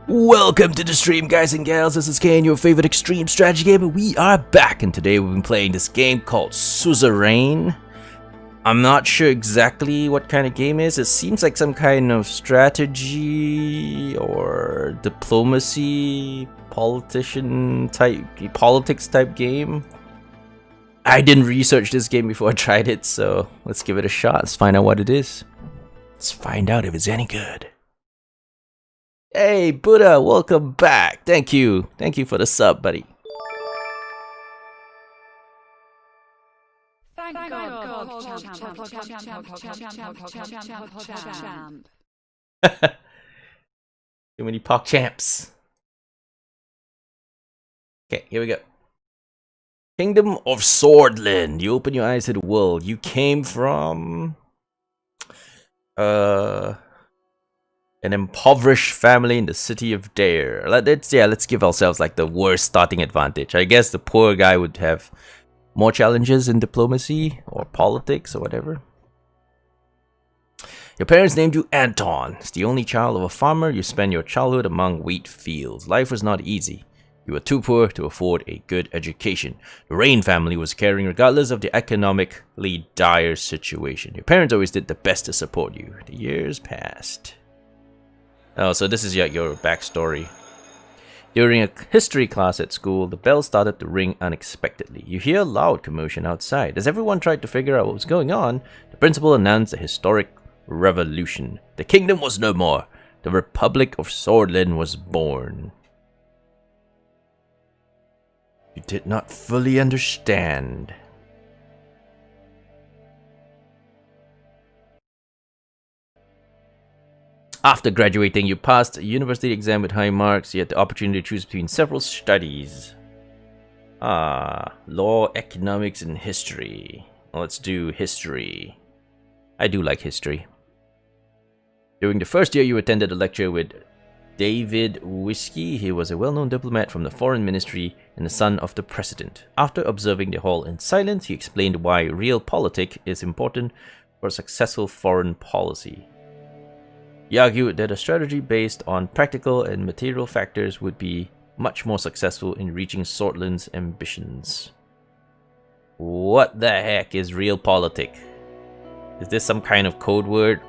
Welcome to the stream, guys and gals. This is Kaen, your favorite extreme strategy gamer. We are back, and today we've been playing this game called Suzerain. I'm not sure exactly what kind of game it is. It seems like some kind of strategy or diplomacy, politics type game. I didn't research this game before I tried it, so let's give it a shot. Let's find out what it is. Let's find out if it's any good. Hey, Buddha, welcome back. Thank you. Thank you for the sub, buddy. Thank God, Too many Pog champs. Okay, here we go. Kingdom of Swordland. You open your eyes to the world. You came from... an impoverished family in the city of Dare. Let's give ourselves like the worst starting advantage. I guess the poor guy would have more challenges in diplomacy or politics or whatever. Your parents named you Anton. As the only child of a farmer, you spent your childhood among wheat fields. Life was not easy. You were too poor to afford a good education. The Rain family was caring regardless of the economically dire situation. Your parents always did the best to support you. The years passed. Oh, so this is your backstory. During a history class at school, the bell started to ring unexpectedly. You hear a loud commotion outside. As everyone tried to figure out what was going on, the principal announced a historic revolution. The kingdom was no more. The Republic of Swordland was born. You did not fully understand. After graduating, you passed a university exam with high marks. You had the opportunity to choose between several studies. Law, economics, and history. Well, let's do history. I do like history. During the first year, you attended a lecture with David Whiskey. He was a well-known diplomat from the foreign ministry and the son of the president. After observing the hall in silence, he explained why realpolitik is important for successful foreign policy. He argued that a strategy based on practical and material factors would be much more successful in reaching Swordland's ambitions. What the heck is realpolitik? Is this some kind of code word?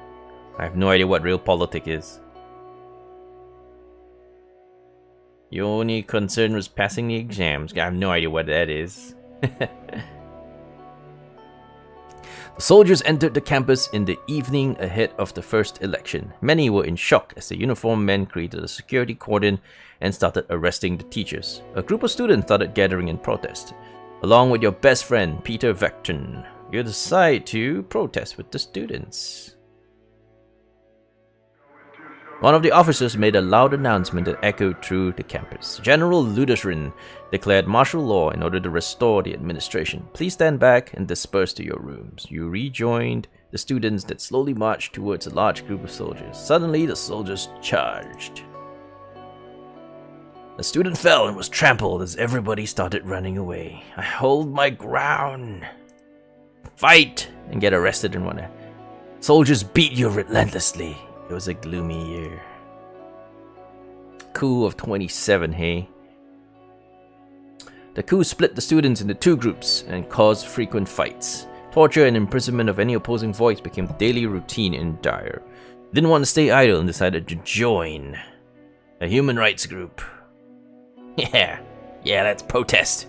I have no idea what realpolitik is. Your only concern was passing the exams. I have no idea what that is. The soldiers entered the campus in the evening ahead of the first election. Many were in shock as the uniformed men created a security cordon and started arresting the teachers. A group of students started gathering in protest. Along with your best friend, Peter Vecton, you decide to protest with the students. One of the officers made a loud announcement that echoed through the campus. General Luderin declared martial law in order to restore the administration. Please stand back and disperse to your rooms. You rejoined the students that slowly marched towards a large group of soldiers. Suddenly, the soldiers charged. A student fell and was trampled as everybody started running away. I hold my ground. Fight and get arrested in one. Soldiers beat you relentlessly. It was a gloomy year. Coup of 27, hey? The coup split the students into two groups and caused frequent fights. Torture and imprisonment of any opposing voice became daily routine in Dire. Didn't want to stay idle and decided to join a human rights group. Yeah, let's protest.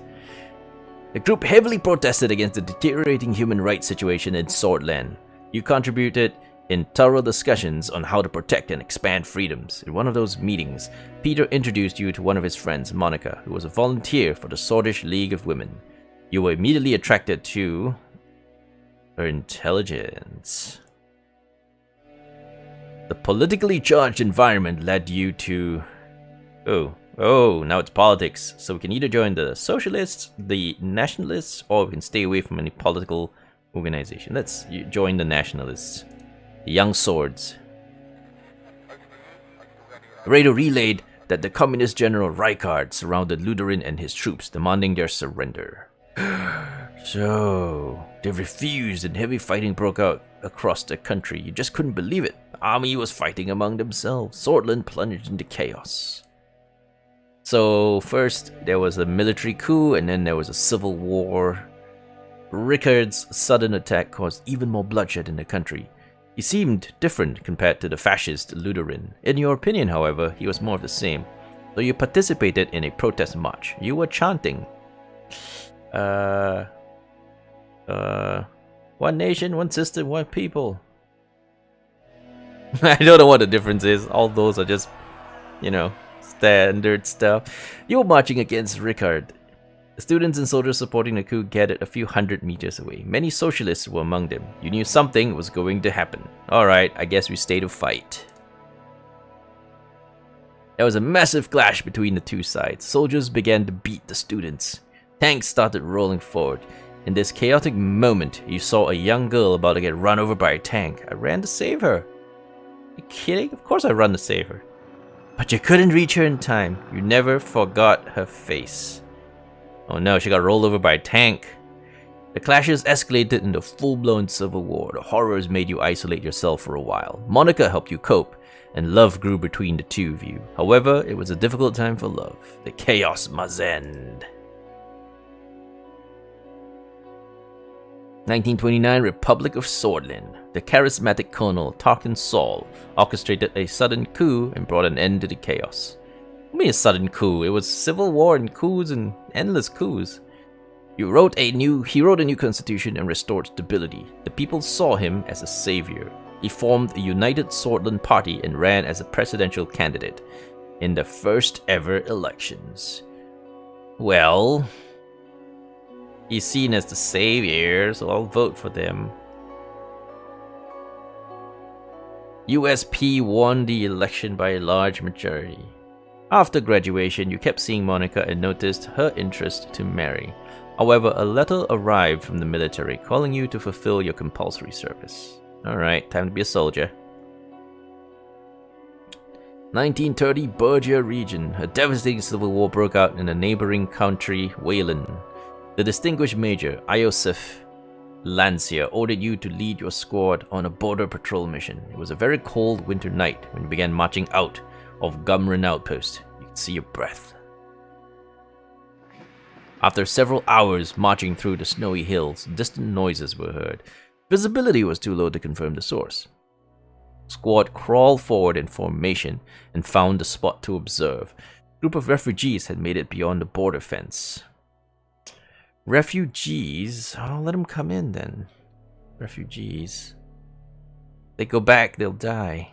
The group heavily protested against the deteriorating human rights situation in Swordland. You contributed in thorough discussions on how to protect and expand freedoms. In one of those meetings, Peter introduced you to one of his friends, Monica, who was a volunteer for the Swordish League of Women. You were immediately attracted to her intelligence. The politically charged environment led you to... Oh, now it's politics. So we can either join the socialists, the nationalists, or we can stay away from any political organization. Let's join the nationalists. The Young Swords. The radio relayed that the communist general Rykard surrounded Luderin and his troops, demanding their surrender. So, they refused and heavy fighting broke out across the country. You just couldn't believe it. The army was fighting among themselves. Swordland plunged into chaos. So, first there was a military coup and then there was a civil war. Rickard's sudden attack caused even more bloodshed in the country. He seemed different compared to the fascist Lutheran. In your opinion, however, he was more of the same. So you participated in a protest march. You were chanting, one nation, one system, one people. I don't know what the difference is. All those are just, you know, standard stuff. You were marching against Rickard. The students and soldiers supporting the coup gathered a few hundred meters away. Many socialists were among them. You knew something was going to happen. Alright, I guess we stay to fight. There was a massive clash between the two sides. Soldiers began to beat the students. Tanks started rolling forward. In this chaotic moment, you saw a young girl about to get run over by a tank. I ran to save her. Are you kidding? Of course I ran to save her. But you couldn't reach her in time. You never forgot her face. Oh no, she got rolled over by a tank. The clashes escalated into full-blown civil war. The horrors made you isolate yourself for a while. Monica helped you cope, and love grew between the two of you. However, it was a difficult time for love. The chaos must end. 1929 Republic of Swordland. The charismatic colonel Tarkin Saul orchestrated a sudden coup and brought an end to the chaos. What do you mean a sudden coup? It was civil war and coups and endless coups. He wrote a new constitution and restored stability. The people saw him as a savior. He formed the United Swordland Party and ran as a presidential candidate in the first ever elections. Well, he's seen as the savior, so I'll vote for them. USP won the election by a large majority. After graduation, you kept seeing Monica and noticed her interest to marry. However, a letter arrived from the military calling you to fulfill your compulsory service. Alright, time to be a soldier. 1930 Bergia region. A devastating civil war broke out in the neighboring country, Wayland. The distinguished Major, Iosif Lancia, ordered you to lead your squad on a border patrol mission. It was a very cold winter night when you began marching out of Gumrin Outpost. You could see your breath. After several hours marching through the snowy hills, distant noises were heard. Visibility was too low to confirm the source. Squad crawled forward in formation and found the spot to observe. A group of refugees had made it beyond the border fence. Refugees? I'll let them come in then. Refugees. They go back, they'll die.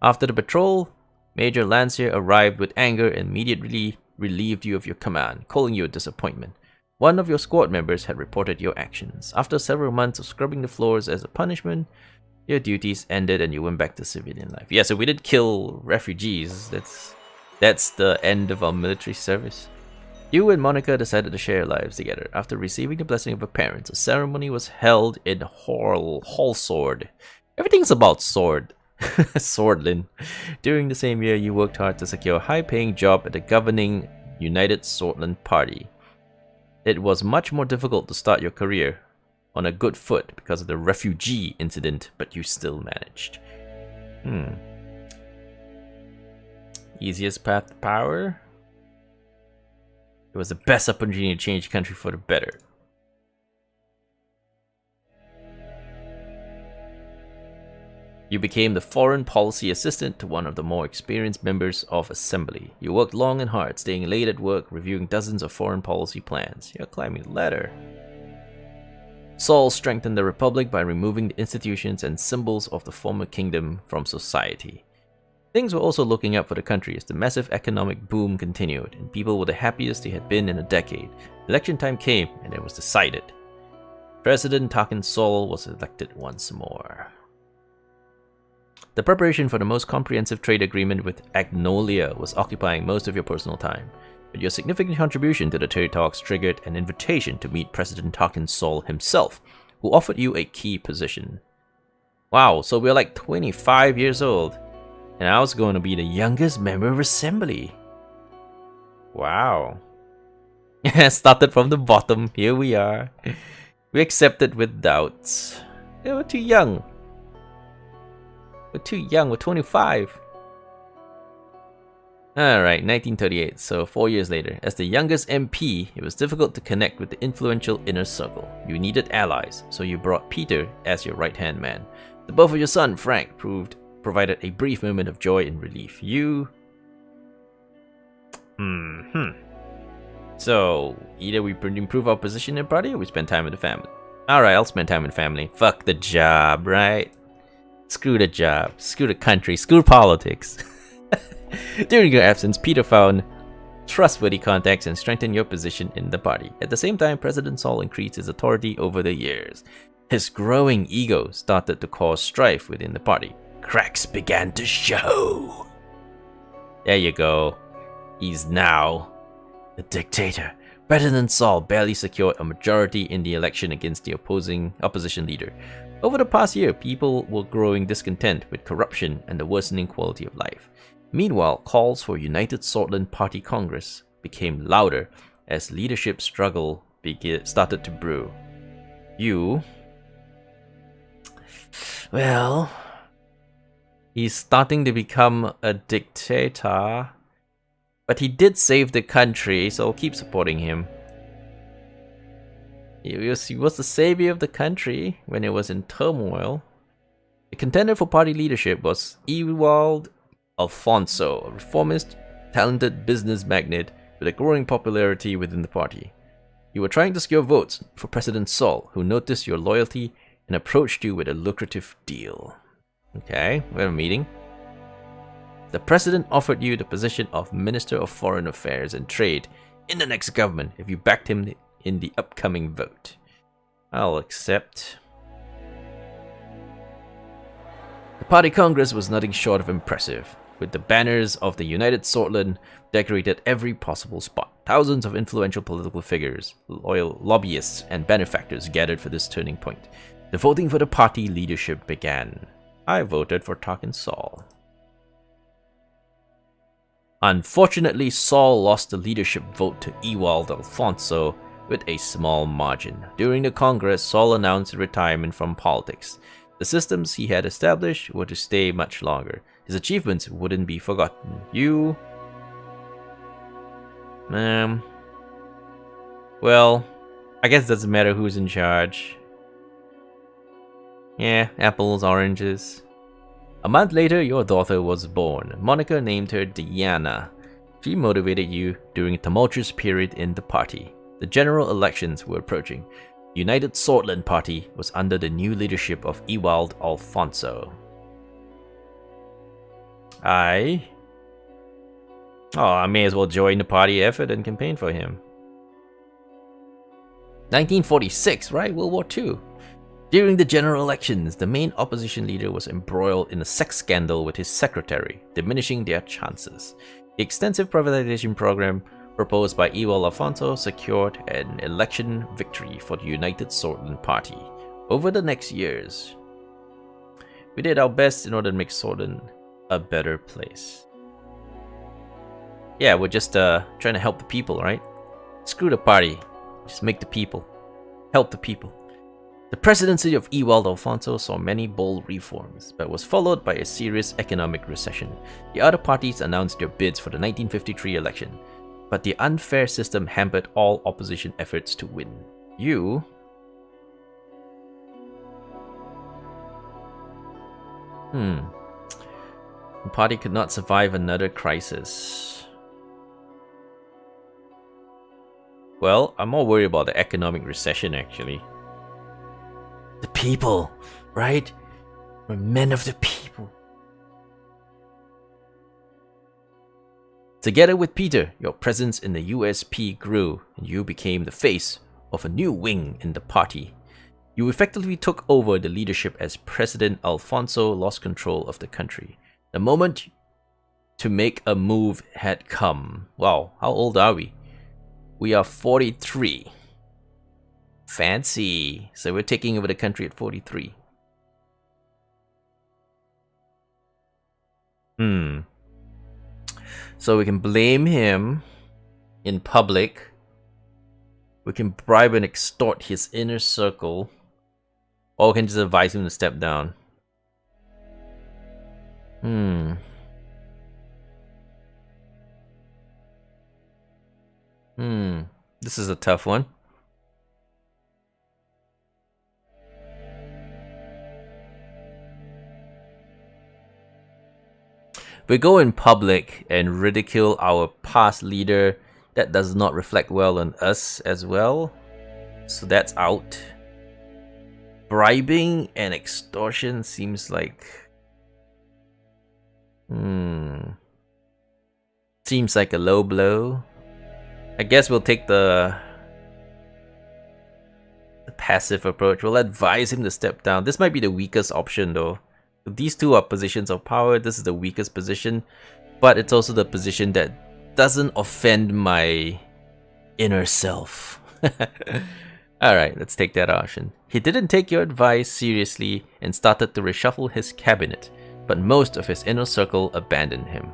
After the patrol, Major Lancier arrived with anger and immediately relieved you of your command, calling you a disappointment. One of your squad members had reported your actions. After several months of scrubbing the floors as a punishment, your duties ended and you went back to civilian life. Yeah, so we did kill refugees. That's the end of our military service. You and Monica decided to share lives together. After receiving the blessing of her parents, a ceremony was held in Hallsword. Everything's about sword. Swordland. During the same year, you worked hard to secure a high-paying job at the governing United Swordland Party. It was much more difficult to start your career on a good foot because of the refugee incident, but you still managed. Easiest path to power? It was the best opportunity to change the country for the better. You became the foreign policy assistant to one of the more experienced members of Assembly. You worked long and hard, staying late at work, reviewing dozens of foreign policy plans. You're climbing the ladder. Saul strengthened the Republic by removing the institutions and symbols of the former kingdom from society. Things were also looking up for the country as the massive economic boom continued, and people were the happiest they had been in a decade. Election time came, and it was decided. President Tarkin Saul was elected once more. The preparation for the most comprehensive trade agreement with Agnolia was occupying most of your personal time, but your significant contribution to the trade talks triggered an invitation to meet President Tarkin Saul himself, who offered you a key position. Wow, so we're like 25 years old, and I was going to be the youngest member of Assembly. Wow. Started from the bottom, here we are. We accepted with doubts. They were too young. We're too young. We're 25. Alright, 1938, so 4 years later. As the youngest MP, it was difficult to connect with the influential inner circle. You needed allies, so you brought Peter as your right-hand man. The birth of your son, Frank, provided a brief moment of joy and relief. So, either we improve our position in the party or we spend time with the family. Alright, I'll spend time with the family. Fuck the job, right? Screw the job, screw the country, screw politics. During your absence, Peter found trustworthy contacts and strengthened your position in the party. At the same time, President Saul increased his authority over the years. His growing ego started to cause strife within the party. Cracks began to show. There you go. He's now the dictator. President Saul barely secured a majority in the election against the opposition leader. Over the past year, people were growing discontent with corruption and the worsening quality of life. Meanwhile, calls for United Swordsland Party Congress became louder as leadership struggle started to brew. Well, he's starting to become a dictator, but he did save the country, so I'll keep supporting him. He was the savior of the country when it was in turmoil. The contender for party leadership was Ewald Alfonso, a reformist, talented business magnate with a growing popularity within the party. You were trying to secure votes for President Saul, who noticed your loyalty and approached you with a lucrative deal. Okay, we have a meeting. The president offered you the position of Minister of Foreign Affairs and Trade in the next government if you backed him in the upcoming vote. I'll accept. The party congress was nothing short of impressive, with the banners of the United Swordsland decorated every possible spot. Thousands of influential political figures, loyal lobbyists, and benefactors gathered for this turning point. The voting for the party leadership began. I voted for Tarkin Saul. Unfortunately, Saul lost the leadership vote to Ewald Alfonso with a small margin. During the Congress, Saul announced retirement from politics. The systems he had established were to stay much longer. His achievements wouldn't be forgotten. Well, I guess it doesn't matter who's in charge. Yeah, apples, oranges. A month later, your daughter was born. Monica named her Diana. She motivated you during a tumultuous period in the party. The general elections were approaching. The United Swordsland Party was under the new leadership of Ewald Alfonso. I may as well join the party effort and campaign for him. 1946, right? World War II. During the general elections, the main opposition leader was embroiled in a sex scandal with his secretary, diminishing their chances. The extensive privatization program proposed by Ewald Alfonso secured an election victory for the United Swordsland Party. Over the next years, we did our best in order to make Swordsland a better place. Yeah, we're just trying to help the people, right? Screw the party. Just make the people. Help the people. The presidency of Ewald Alfonso saw many bold reforms, but was followed by a serious economic recession. The other parties announced their bids for the 1953 election, but the unfair system hampered all opposition efforts to win. The party could not survive another crisis. Well, I'm more worried about the economic recession, actually. The people, right? We're men of the people. Together with Peter, your presence in the USP grew, and you became the face of a new wing in the party. You effectively took over the leadership as President Alfonso lost control of the country. The moment to make a move had come. Wow, how old are we? We are 43. Fancy. So we're taking over the country at 43. So we can blame him in public We can bribe and extort his inner circle. Or we can just advise him to step down. This is a tough one. We go in public and ridicule our past leader. That does not reflect well on us as well. So that's out. Bribing and extortion seems like... Seems like a low blow. I guess we'll take the passive approach. We'll advise him to step down. This might be the weakest option though. These two are positions of power. This is the weakest position. But it's also the position that doesn't offend my inner self. Alright, let's take that option. He didn't take your advice seriously and started to reshuffle his cabinet, but most of his inner circle abandoned him.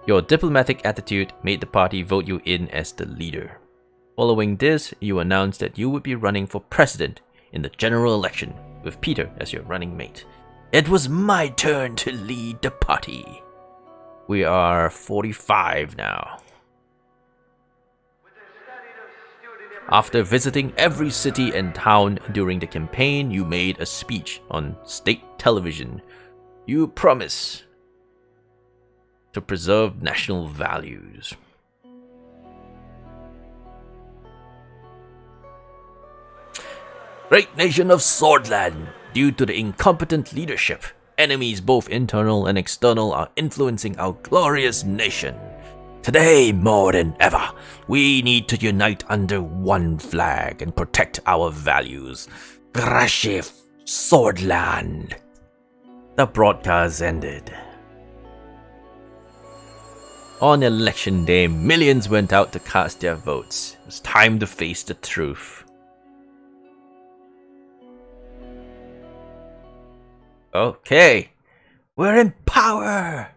Your diplomatic attitude made the party vote you in as the leader. Following this, you announced that you would be running for president in the general election, with Peter as your running mate. It was my turn to lead the party. We are 45 now. After visiting every city and town during the campaign, you made a speech on state television. You promise to preserve national values. Great nation of Swordland, due to the incompetent leadership, enemies both internal and external are influencing our glorious nation. Today, more than ever, we need to unite under one flag and protect our values. Grashif Swordland. The broadcast ended. On election day, millions went out to cast their votes. It was time to face the truth. Okay, we're in power!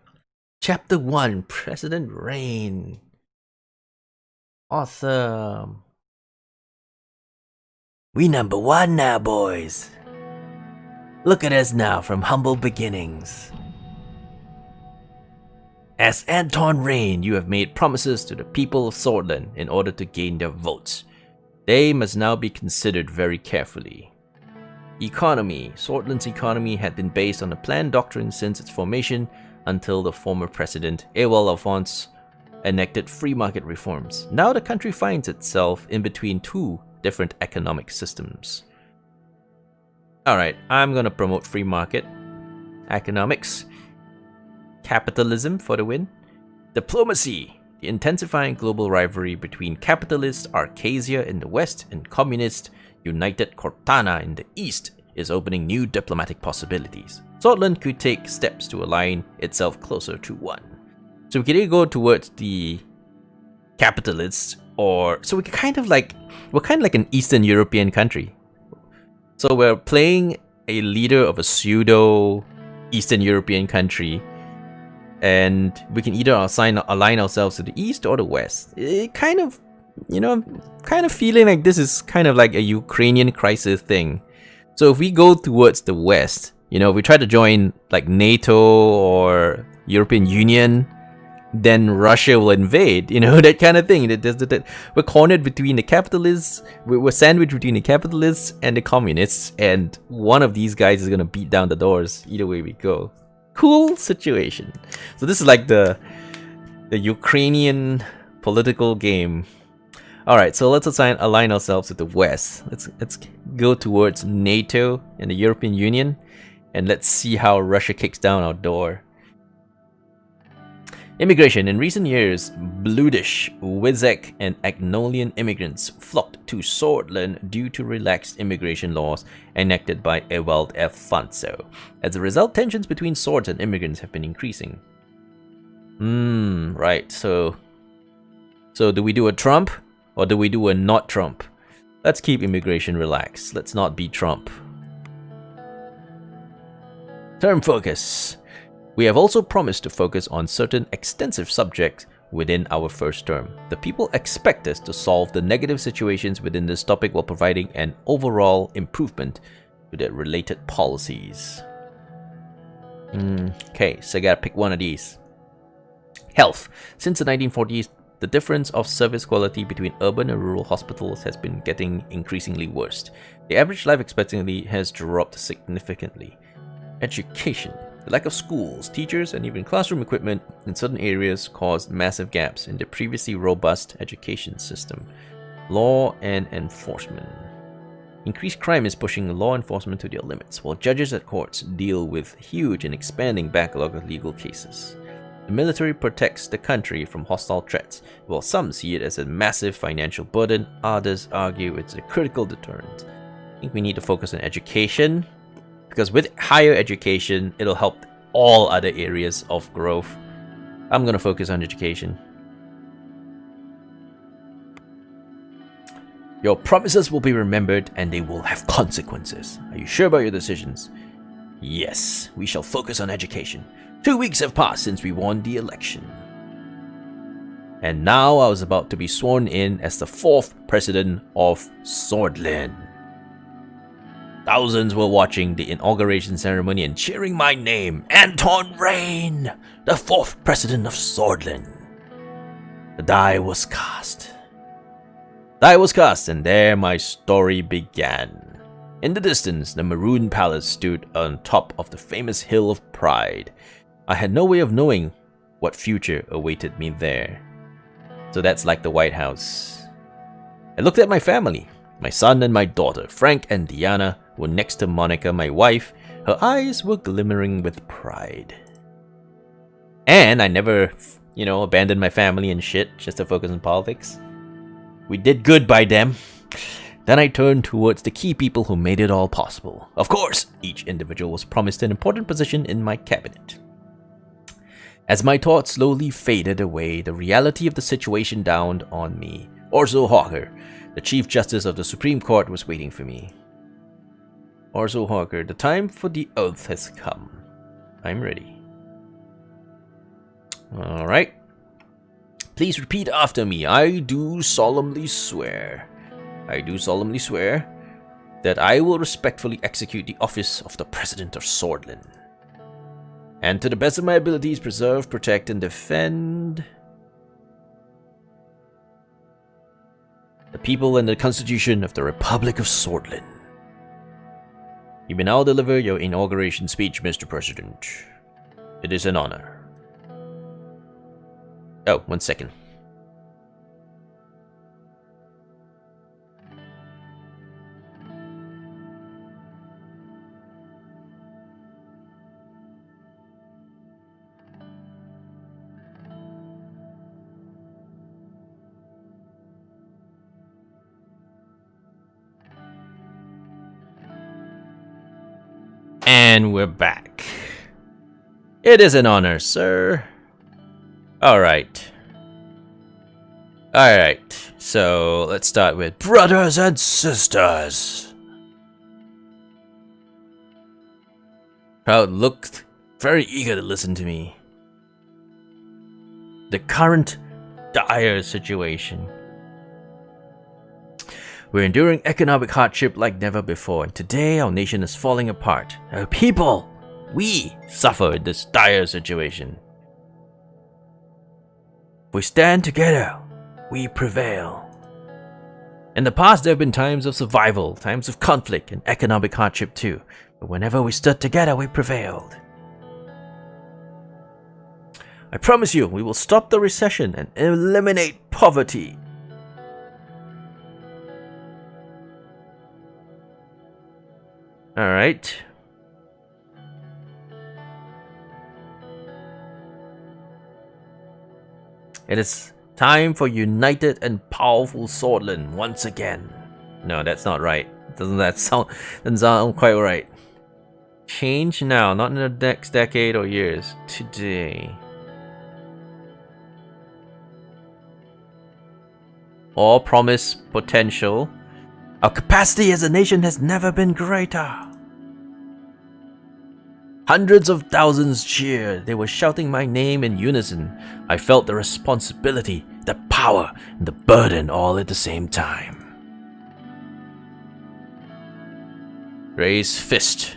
Chapter 1, President Reign. Awesome. We number 1 now, boys. Look at us now from humble beginnings. As Anton Reign, you have made promises to the people of Swordland in order to gain their votes. They must now be considered very carefully. Economy. Swordland's economy had been based on a planned doctrine since its formation until the former president, Ewell Alphonse, enacted free market reforms. Now the country finds itself in between two different economic systems. Alright, I'm gonna promote free market economics. Capitalism for the win. Diplomacy. The intensifying global rivalry between capitalist Arcasia in the west and communist United Cortana in the east is opening new diplomatic possibilities. Swordland could take steps to align itself closer to one. So we could either go towards the capitalists, or so we're kind of like an Eastern European country. So we're playing a leader of a pseudo Eastern European country, and we can either align ourselves to the east or the west. It kind of, kind of feeling like this is kind of like a Ukrainian crisis thing. So if we go towards the west, if we try to join like NATO or European Union, then Russia will invade, that kind of thing. We're cornered between the capitalists, we're sandwiched between the capitalists and the communists, and one of these guys is gonna beat down the doors either way we go. Cool situation. So this is like the Ukrainian political game. Alright, so let's align ourselves with the West. Let's go towards NATO and the European Union, and let's see how Russia kicks down our door. Immigration. In recent years, Bludish, Wizek, and Agnolian immigrants flocked to Swordland due to relaxed immigration laws enacted by Ewald Alfonso. As a result, tensions between swords and immigrants have been increasing. Right, so do we do a Trump? Or do we do a not Trump? Let's keep immigration relaxed. Let's not be Trump. Term focus. We have also promised to focus on certain extensive subjects within our first term. The people expect us to solve the negative situations within this topic while providing an overall improvement to the related policies. Okay, so I gotta pick one of these. Health. Since the 1940s, the difference of service quality between urban and rural hospitals has been getting increasingly worse. The average life expectancy has dropped significantly. Education. The lack of schools, teachers, and even classroom equipment in certain areas caused massive gaps in the previously robust education system. Law and enforcement. Increased crime is pushing law enforcement to their limits, while judges at courts deal with huge and expanding backlog of legal cases. The military protects the country from hostile threats. While some see it as a massive financial burden, others argue it's a critical deterrent. I think we need to focus on education, because with higher education, it'll help all other areas of growth. I'm going to focus on education. Your promises will be remembered and they will have consequences. Are you sure about your decisions? Yes, we shall focus on education. 2 weeks have passed since we won the election. And now I was about to be sworn in as the 4th president of Swordland. Thousands were watching the inauguration ceremony and cheering my name, Anton Rain, the 4th president of Swordland. The die was cast. And there my story began. In the distance, the Maroon Palace stood on top of the famous Hill of Pride. I had no way of knowing what future awaited me there. So that's like the White House. I looked at my family. My son and my daughter, Frank and Diana, were next to Monica, my wife. Her eyes were glimmering with pride. And I never, abandoned my family and shit just to focus on politics. We did good by them. Then I turned towards the key people who made it all possible. Of course, each individual was promised an important position in my cabinet. As my thoughts slowly faded away, the reality of the situation dawned on me. Orzo Hawker, the Chief Justice of the Supreme Court, was waiting for me. Orzo Hawker, the time for the oath has come. I'm ready. Alright. Please repeat after me. I do solemnly swear that I will respectfully execute the office of the President of Swordland. And to the best of my abilities, preserve, protect, and defend the people and the Constitution of the Republic of Swordland. You may now deliver your inauguration speech, Mr. President. It is an honor. Oh, 1 second. And we're back. It is an honor, sir. Alright, so let's start with brothers and sisters. Crowd looked very eager to listen to me. The current dire situation. We're enduring economic hardship like never before, and today our nation is falling apart. Our people, we suffer in this dire situation. If we stand together, we prevail. In the past, there have been times of survival, times of conflict, and economic hardship too. But whenever we stood together, we prevailed. I promise you, we will stop the recession and eliminate poverty. Alright. It is time for united and powerful Swordland once again. No, that's not right. Doesn't sound quite right. Change now, not in the next decade or years. Today. All promise potential. Our capacity as a nation has never been greater. Hundreds of thousands cheered. They were shouting my name in unison. I felt the responsibility, the power, and the burden all at the same time. Raise fist.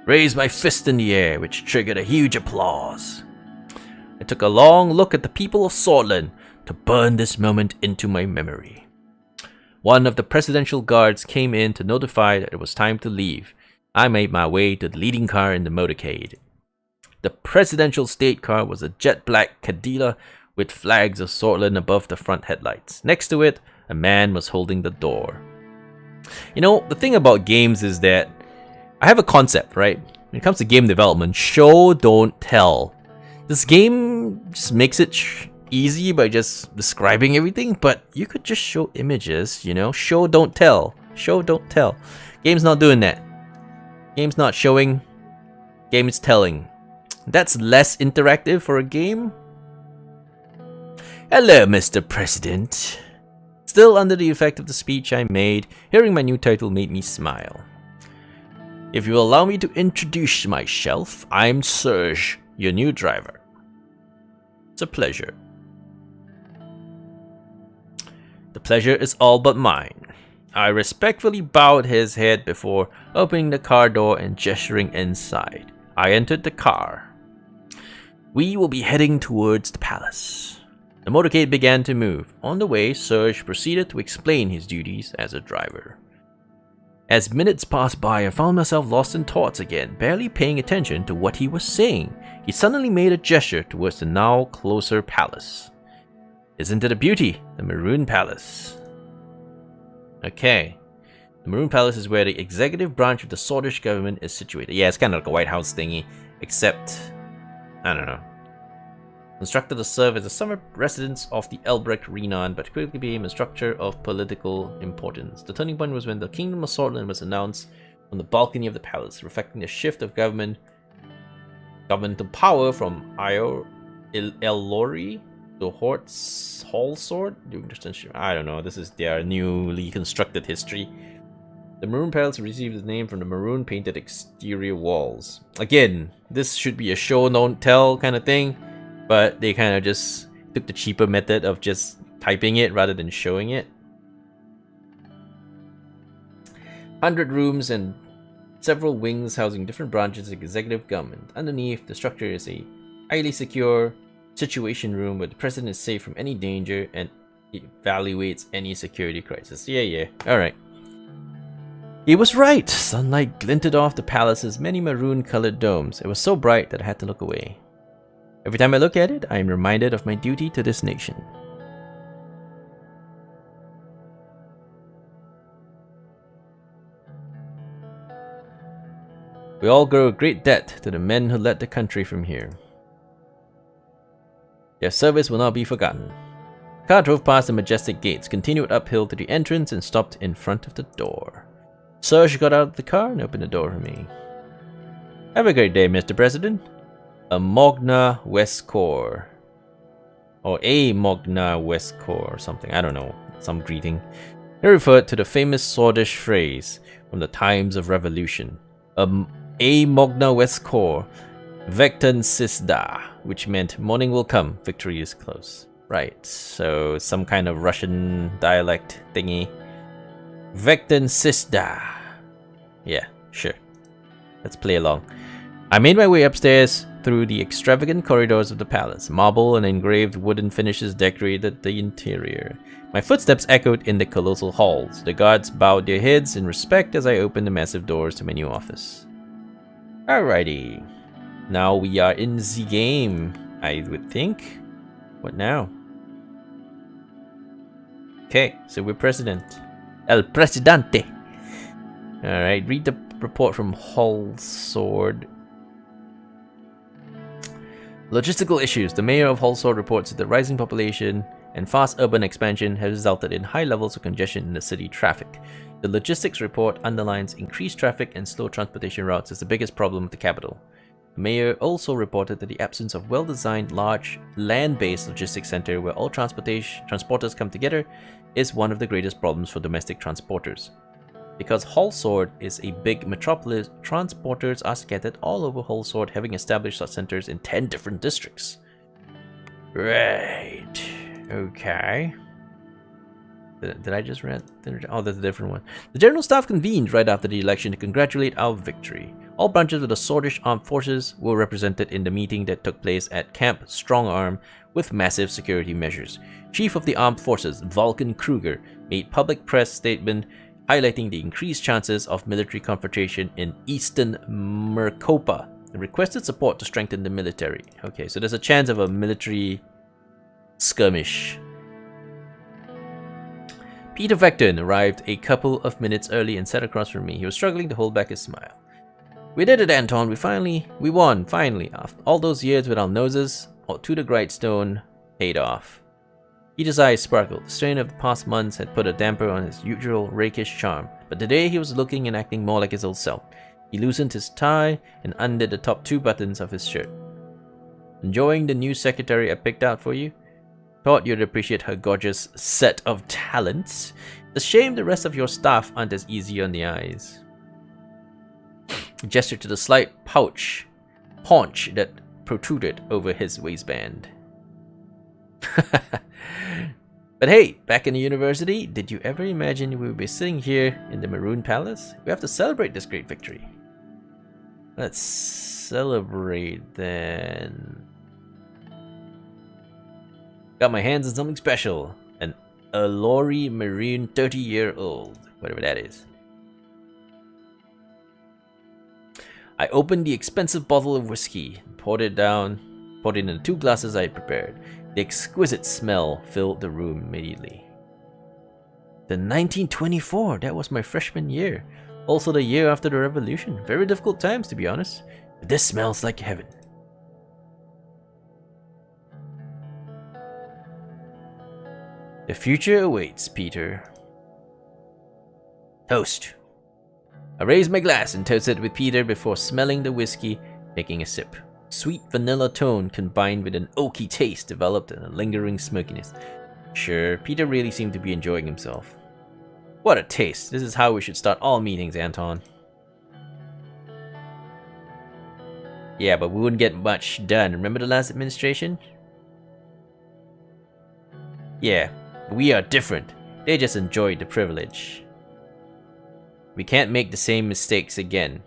Raised my fist in the air, which triggered a huge applause. I took a long look at the people of Swordland to burn this moment into my memory. One of the presidential guards came in to notify that it was time to leave. I made my way to the leading car in the motorcade. The presidential state car was a jet black Cadillac with flags of Swordland above the front headlights. Next to it, a man was holding the door. You know, the thing about games is that I have a concept, right? When it comes to game development, show, don't tell. This game just makes it easy by just describing everything, but you could just show images, you know? Show, don't tell. Show, don't tell. Game's not doing that. Game's not showing. Game is telling. That's less interactive for a game. Hello, Mr. President. Still under the effect of the speech I made, hearing my new title made me smile. If you allow me to introduce myself, I'm Serge, your new driver. It's a pleasure. The pleasure is all but mine. I respectfully bowed his head before opening the car door and gesturing inside. I entered the car. We will be heading towards the palace. The motorcade began to move. On the way, Serge proceeded to explain his duties as a driver. As minutes passed by, I found myself lost in thoughts again, barely paying attention to what he was saying. He suddenly made a gesture towards the now closer palace. Isn't it a beauty? The Maroon Palace. Okay. The Maroon Palace is where the executive branch of the Swordish government is situated. Yeah, it's kind of like a White House thingy, except, I don't know. Constructed to serve as a summer residence of the Elbrecht renown, but quickly became a structure of political importance. The turning point was when the Kingdom of Swordland was announced from the balcony of the palace, reflecting the shift of governmental power from Elori to Hallsword. I don't know, this is their newly constructed history. The Maroon Palace received its name from the maroon painted exterior walls. Again, this should be a show, don't tell kind of thing. But they kind of just took the cheaper method of just typing it rather than showing it. 100 rooms and several wings housing different branches of executive government. Underneath, the structure is a highly secure situation room where the president is safe from any danger and evaluates any security crisis. Yeah. Alright. He was right. Sunlight glinted off the palace's many maroon-colored domes. It was so bright that I had to look away. Every time I look at it, I am reminded of my duty to this nation. We all owe a great debt to the men who led the country from here. Their service will not be forgotten. The car drove past the majestic gates, continued uphill to the entrance, and stopped in front of the door. Serge got out of the car and opened the door for me. Have a great day, Mr. President. A Mogna Westcore. Or a Mogna Westcore or something. I don't know. Some greeting. It referred to the famous Swordish phrase from the times of revolution. A Mogna Westcore. Vecton Sisda. Which meant morning will come. Victory is close. Right. So some kind of Russian dialect thingy. Vecton Sisda. Yeah, sure. Let's play along. I made my way upstairs through the extravagant corridors of the palace. Marble and engraved wooden finishes decorated the interior. My footsteps echoed in the colossal halls. The guards bowed their heads in respect as I opened the massive doors to my new office. Alrighty. Now we are in the game, I would think. What now? Okay, so we're president. El Presidente. Alright, read the report from Hallsword. Logistical issues. The mayor of Hallsword reports that the rising population and fast urban expansion has resulted in high levels of congestion in the city traffic. The logistics report underlines increased traffic and slow transportation routes as the biggest problem of the capital. The mayor also reported that the absence of well-designed, large, land-based logistics center where all transporters come together is one of the greatest problems for domestic transporters. Because Holsword is a big metropolis, transporters are scattered all over Holsword, having established such centers in 10 different districts. Right. Okay. Did I just read? Oh, that's a different one. The General Staff convened right after the election to congratulate our victory. All branches of the Swordish Armed Forces were represented in the meeting that took place at Camp Strongarm with massive security measures. Chief of the Armed Forces, Vulcan Kruger, made public press statement highlighting the increased chances of military confrontation in eastern Merkopa and requested support to strengthen the military. Okay, so there's a chance of a military skirmish. Peter Vecton arrived a couple of minutes early and sat across from me. He was struggling to hold back his smile. We did it, Anton. We won, finally. After all those years with our noses to the grindstone paid off. Peter's eyes sparkled. The strain of the past months had put a damper on his usual rakish charm, but today he was looking and acting more like his old self. He loosened his tie and undid the top 2 buttons of his shirt. Enjoying the new secretary I picked out for you? Thought you'd appreciate her gorgeous set of talents. It's a shame the rest of your staff aren't as easy on the eyes. He gestured to the slight paunch that protruded over his waistband. But hey, back in the university, did you ever imagine we would be sitting here in the Maroon Palace? We have to celebrate this great victory. Let's celebrate then. Got my hands on something special. An Allori Marine 30-year-old. Whatever that is. I opened the expensive bottle of whiskey, poured it in the 2 glasses I had prepared. The exquisite smell filled the room immediately. The 1924, that was my freshman year. Also the year after the revolution. Very difficult times, to be honest. But this smells like heaven. The future awaits, Peter. Toast. I raised my glass and toasted with Peter before smelling the whiskey, taking a sip. Sweet vanilla tone combined with an oaky taste developed and a lingering smokiness. Sure, Peter really seemed to be enjoying himself. What a taste. This is how we should start all meetings, Anton. Yeah, but we wouldn't get much done. Remember the last administration? Yeah, we are different. They just enjoyed the privilege. We can't make the same mistakes again.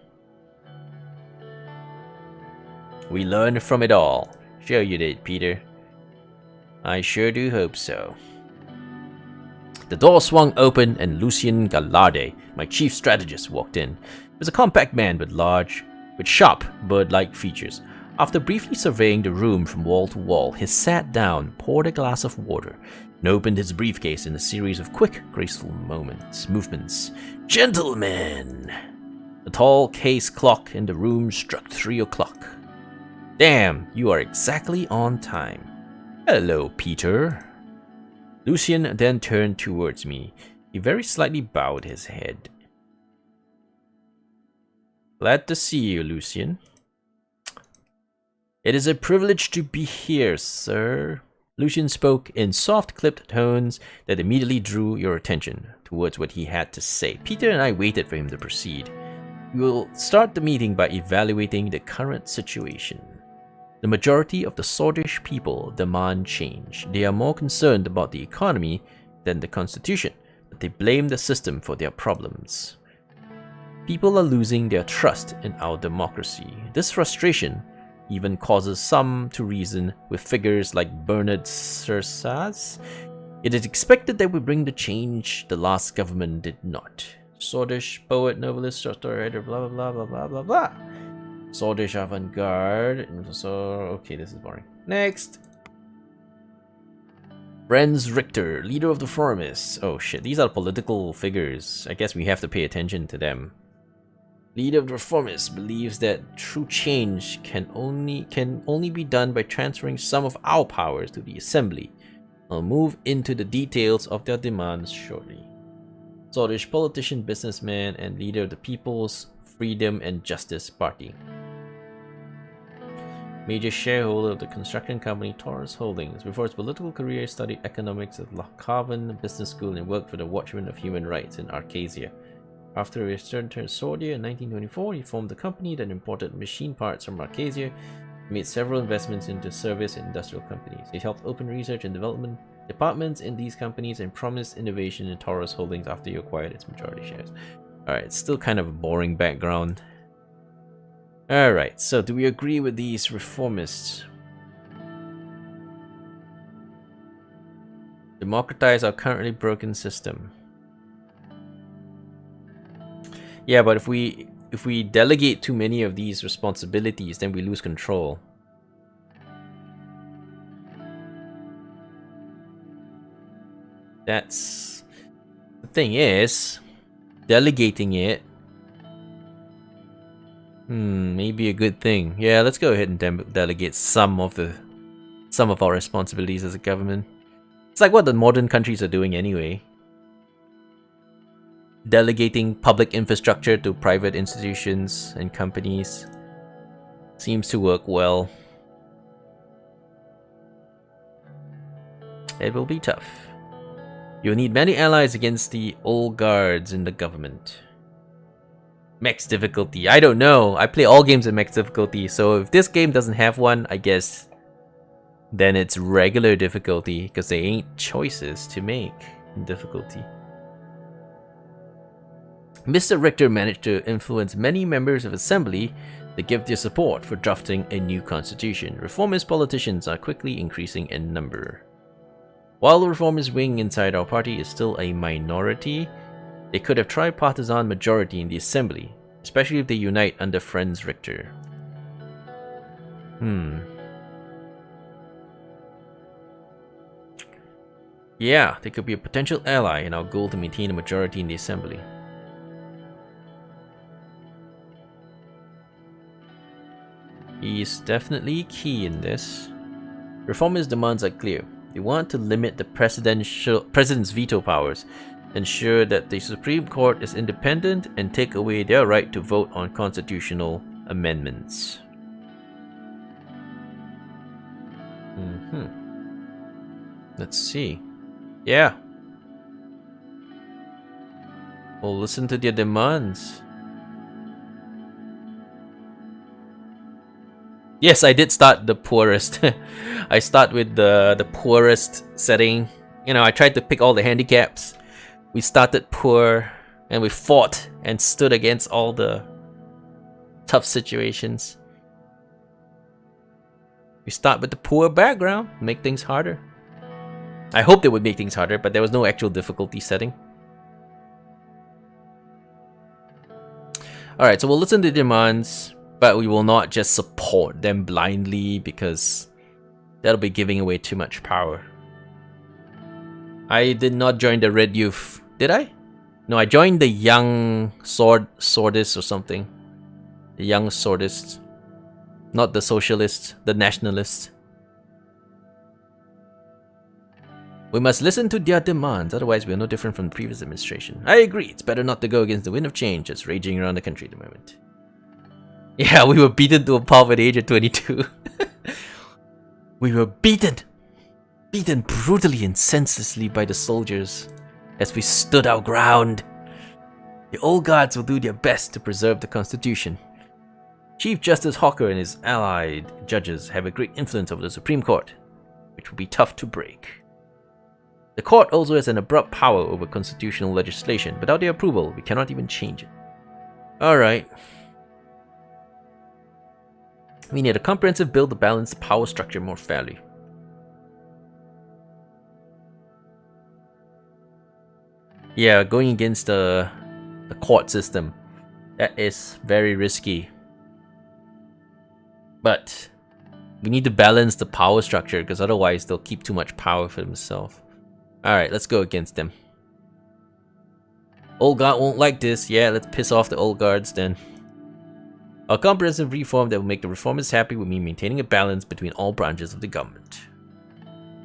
We learned from it all. Sure you did, Peter. I sure do hope so. The door swung open and Lucien Gallarde, my chief strategist, walked in. He was a compact man with sharp, bird-like features. After briefly surveying the room from wall to wall, he sat down, poured a glass of water, and opened his briefcase in a series of quick, graceful movements. Gentlemen! The tall case clock in the room struck 3 o'clock. Damn, you are exactly on time. Hello, Peter. Lucien then turned towards me. He very slightly bowed his head. Glad to see you, Lucien. It is a privilege to be here, sir. Lucien spoke in soft, clipped tones that immediately drew your attention towards what he had to say. Peter and I waited for him to proceed. We will start the meeting by evaluating the current situation. The majority of the Swordish people demand change. They are more concerned about the economy than the constitution, but they blame the system for their problems. People are losing their trust in our democracy. This frustration even causes some to reason with figures like Bernard Sersas. It is expected that we bring the change the last government did not. Swordish poet, novelist, short writer, blah blah blah blah blah blah blah. Swordish avant-garde. So okay, this is boring. Next. Franz Richter, leader of the Reformists. Oh shit, these are political figures. I guess we have to pay attention to them. Leader of the Reformists believes that true change can only be done by transferring some of our powers to the Assembly. I'll move into the details of their demands shortly. Swordish politician, businessman, and leader of the People's Freedom and Justice Party. Major shareholder of the construction company Taurus Holdings. Before his political career, he studied economics at Lochhaven Business School and worked for the Watchman of Human Rights in Arcasia. After his return to Sordia in 1924, he formed a company that imported machine parts from Marquesia. He made several investments into service and industrial companies. He helped open research and development departments in these companies and promised innovation in Taurus Holdings after he acquired its majority shares. Alright, it's still kind of a boring background. Alright, so do we agree with these reformists? Democratize our currently broken system. Yeah, but if we delegate too many of these responsibilities, then we lose control. That's the thing is, delegating it maybe a good thing. Yeah, let's go ahead and delegate some of our responsibilities as a government. It's like what the modern countries are doing anyway. Delegating public infrastructure to private institutions and companies seems to work well. It will be tough. You'll need many allies against the old guards in the government. Max difficulty. I don't know. I play all games at max difficulty, so if this game doesn't have one, I guess then it's regular difficulty, because there ain't choices to make in difficulty. Mr. Richter managed to influence many members of Assembly to give their support for drafting a new constitution. Reformist politicians are quickly increasing in number. While the reformist wing inside our party is still a minority, they could have tripartisan majority in the Assembly, especially if they unite under Franz Richter. Yeah, they could be a potential ally in our goal to maintain a majority in the Assembly. He is definitely key in this. Reformist demands are clear. They want to limit the president's veto powers, ensure that the Supreme Court is independent, and take away their right to vote on constitutional amendments. Let's see. Yeah. We'll listen to their demands. Yes, I did start the poorest. I start with the poorest setting. You know, I tried to pick all the handicaps. We started poor, and we fought and stood against all the tough situations. We start with the poor background, make things harder. I hoped it would make things harder, but there was no actual difficulty setting. Alright, so we'll listen to the demands, but we will not just support them blindly, because that'll be giving away too much power. I did not join the Red Youth. Did I? No, I joined the Young Swordists or something. The Young Swordists. Not the Socialists, the Nationalists. We must listen to their demands, otherwise we are no different from the previous administration. I agree, it's better not to go against the wind of change that's raging around the country at the moment. Yeah, we were beaten to a pulp at the age of 22. We were beaten brutally and senselessly by the soldiers as we stood our ground. The old guards will do their best to preserve the Constitution. Chief Justice Hawker and his allied judges have a great influence over the Supreme Court, which will be tough to break. The court also has an abrupt power over constitutional legislation. Without their approval, we cannot even change it. Alright. We need a comprehensive bill to balance the power structure more fairly. Yeah, going against the court system. That is very risky. But we need to balance the power structure, because otherwise they'll keep too much power for themselves. Alright, let's go against them. Old guard won't like this. Yeah, let's piss off the old guards then. A comprehensive reform that will make the reformers happy would mean maintaining a balance between all branches of the government.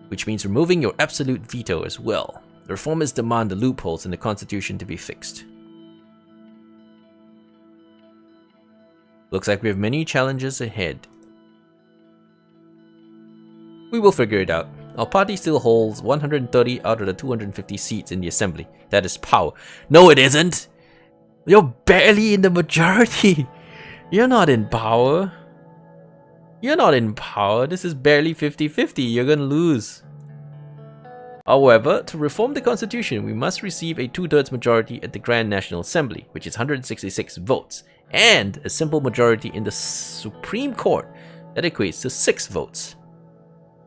Which means removing your absolute veto as well. The reformers demand the loopholes in the Constitution to be fixed. Looks like we have many challenges ahead. We will figure it out. Our party still holds 130 out of the 250 seats in the assembly. That is power. No, it isn't! You're barely in the majority. You're not in power. You're not in power. This is barely 50-50. You're gonna lose. However, to reform the constitution, we must receive a 2/3 majority at the Grand National Assembly, which is 166 votes, and a simple majority in the Supreme Court that equates to 6 votes.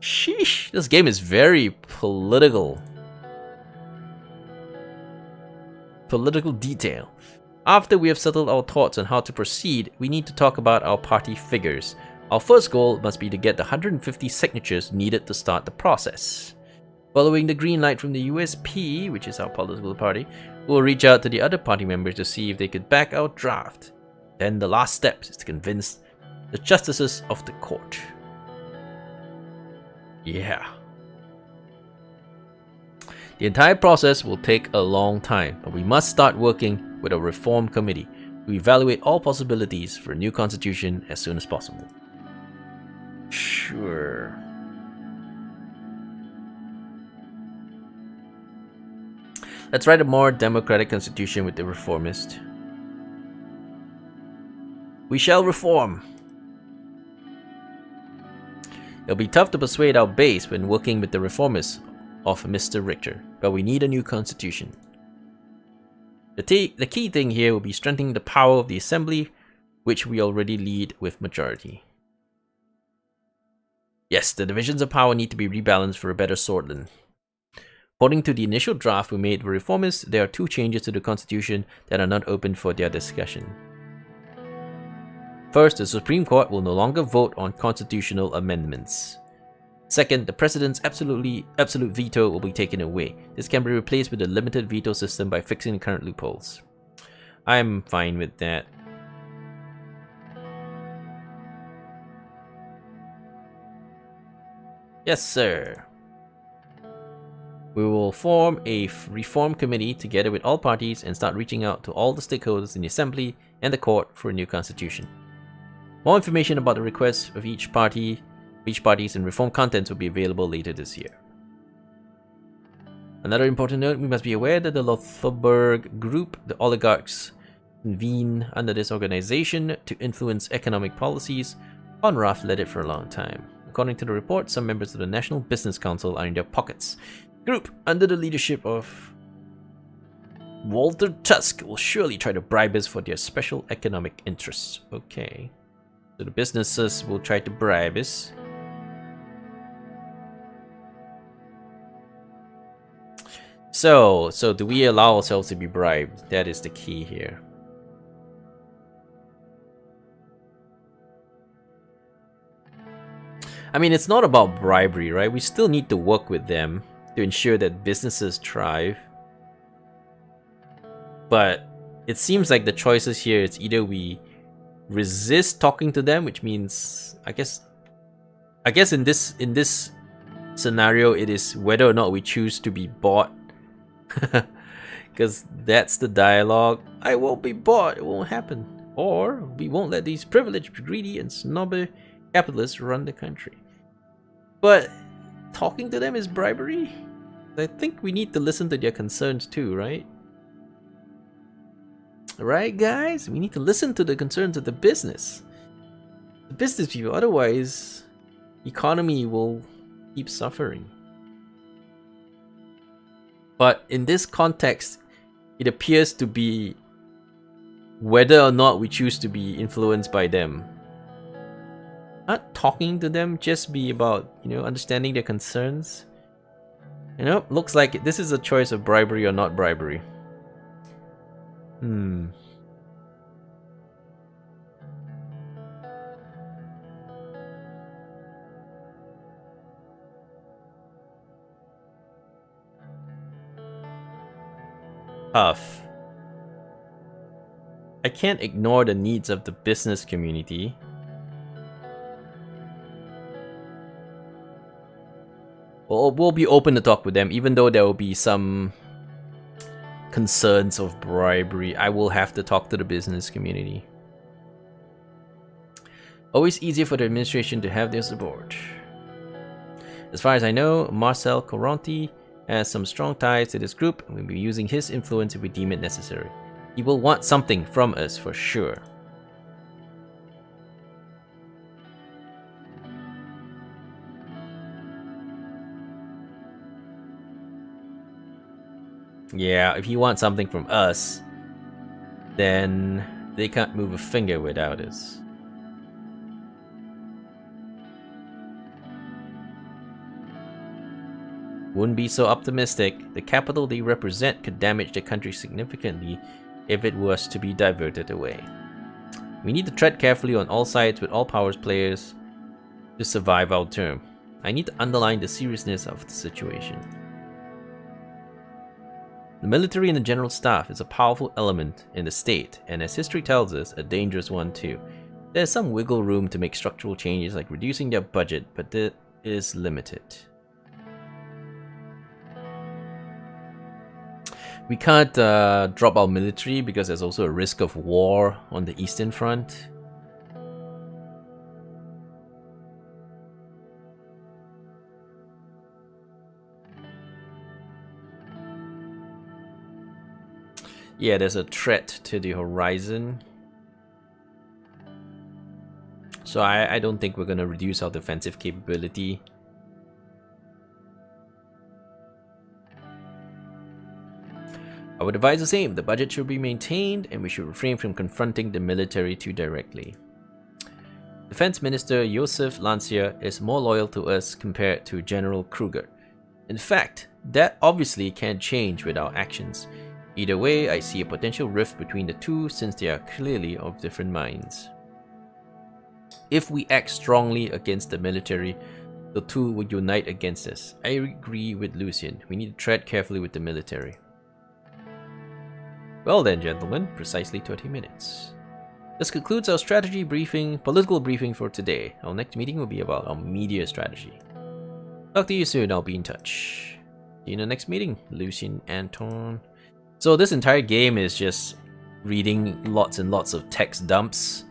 Sheesh, this game is very political. Political detail. After we have settled our thoughts on how to proceed, we need to talk about our party figures. Our first goal must be to get the 150 signatures needed to start the process. Following the green light from the USP, which is our political party, we'll reach out to the other party members to see if they could back our draft. Then the last step is to convince the justices of the court. Yeah. The entire process will take a long time, but we must start working with a reform committee to evaluate all possibilities for a new constitution as soon as possible. Sure. Let's write a more democratic constitution with the reformist. We shall reform. It'll be tough to persuade our base when working with the reformists of Mr. Richter, but we need a new constitution. The key thing here will be strengthening the power of the assembly, which we already lead with majority. Yes, the divisions of power need to be rebalanced for a better swordland. According to the initial draft we made for reformists, there are 2 changes to the constitution that are not open for their discussion. First, the Supreme Court will no longer vote on constitutional amendments. Second, the President's absolute veto will be taken away. This can be replaced with a limited veto system by fixing the current loopholes. I'm fine with that. Yes, sir. We will form a reform committee together with all parties and start reaching out to all the stakeholders in the Assembly and the Court for a new constitution. More information about the requests of each parties and reform contents will be available later this year. Another important note, we must be aware that the Lotharberg group, the oligarchs, convene under this organization to influence economic policies. Conraf led it for a long time. According to the report, some members of the National Business Council are in their pockets. The group, under the leadership of Walter Tusk, will surely try to bribe us for their special economic interests. Okay. So the businesses will try to bribe us. So do we allow ourselves to be bribed? That is the key here. I mean, it's not about bribery, right? We still need to work with them to ensure that businesses thrive. But it seems like the choices here is either we resist talking to them, which means I guess in this scenario it is whether or not we choose to be bought. Because that's the dialogue. I won't be bought, it won't happen. Or we won't let these privileged, greedy, and snobby capitalists run the country. But talking to them is bribery? I think we need to listen to their concerns too, right? Right, guys? We need to listen to the concerns of the business. The business people, otherwise the economy will keep suffering. But in this context, it appears to be whether or not we choose to be influenced by them. Not talking to them, just be about, understanding their concerns. Looks like this is a choice of bribery or not bribery. Tough. I can't ignore the needs of the business community. We'll be open to talk with them, even though there will be some concerns of bribery. I will have to talk to the business community. Always easier for the administration to have their support. As far as I know, Marcel Coranti has some strong ties to this group, and we'll be using his influence if we deem it necessary. He will want something from us for sure. Yeah, if he wants something from us, then they can't move a finger without us. Wouldn't be so optimistic. The capital they represent could damage the country significantly if it was to be diverted away. We need to tread carefully on all sides with all powers players to survive our term. I need to underline the seriousness of the situation. The military and the general staff is a powerful element in the state, and as history tells us, a dangerous one too. There's some wiggle room to make structural changes like reducing their budget, but it is limited. We can't drop our military because there's also a risk of war on the Eastern Front. Yeah, there's a threat to the horizon. So I don't think we're going to reduce our defensive capability. I would advise the same. The budget should be maintained and we should refrain from confronting the military too directly. Defense Minister Josef Lancia is more loyal to us compared to General Kruger. In fact, that obviously can't change with our actions. Either way, I see a potential rift between the two since they are clearly of different minds. If we act strongly against the military, the two would unite against us. I agree with Lucian. We need to tread carefully with the military. Well then, gentlemen, precisely 20 minutes. This concludes our strategy briefing, political briefing for today. Our next meeting will be about our media strategy. Talk to you soon, I'll be in touch. See you in the next meeting, Lucian, Anton. So this entire game is just reading lots and lots of text dumps.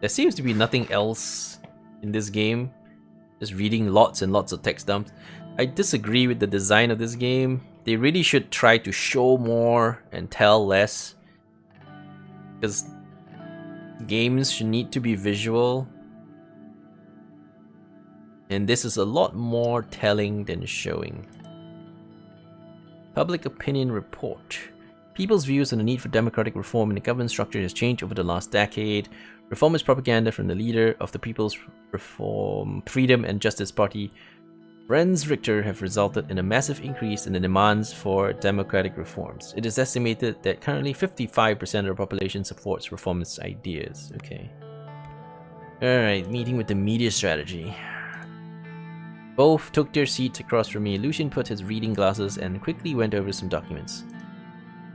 There seems to be nothing else in this game. Just reading lots and lots of text dumps. I disagree with the design of this game. They really should try to show more and tell less. Because games should need to be visual. And this is a lot more telling than showing. Public opinion report. People's views on the need for democratic reform in the government structure has changed over the last decade. Reformist propaganda from the leader of the People's Freedom and Justice Party, Franz Richter, have resulted in a massive increase in the demands for democratic reforms. It is estimated that currently 55% of the population supports reformist ideas. Okay. Alright, meeting with the media strategy. Both took their seats across from me. Lucian put his reading glasses and quickly went over some documents.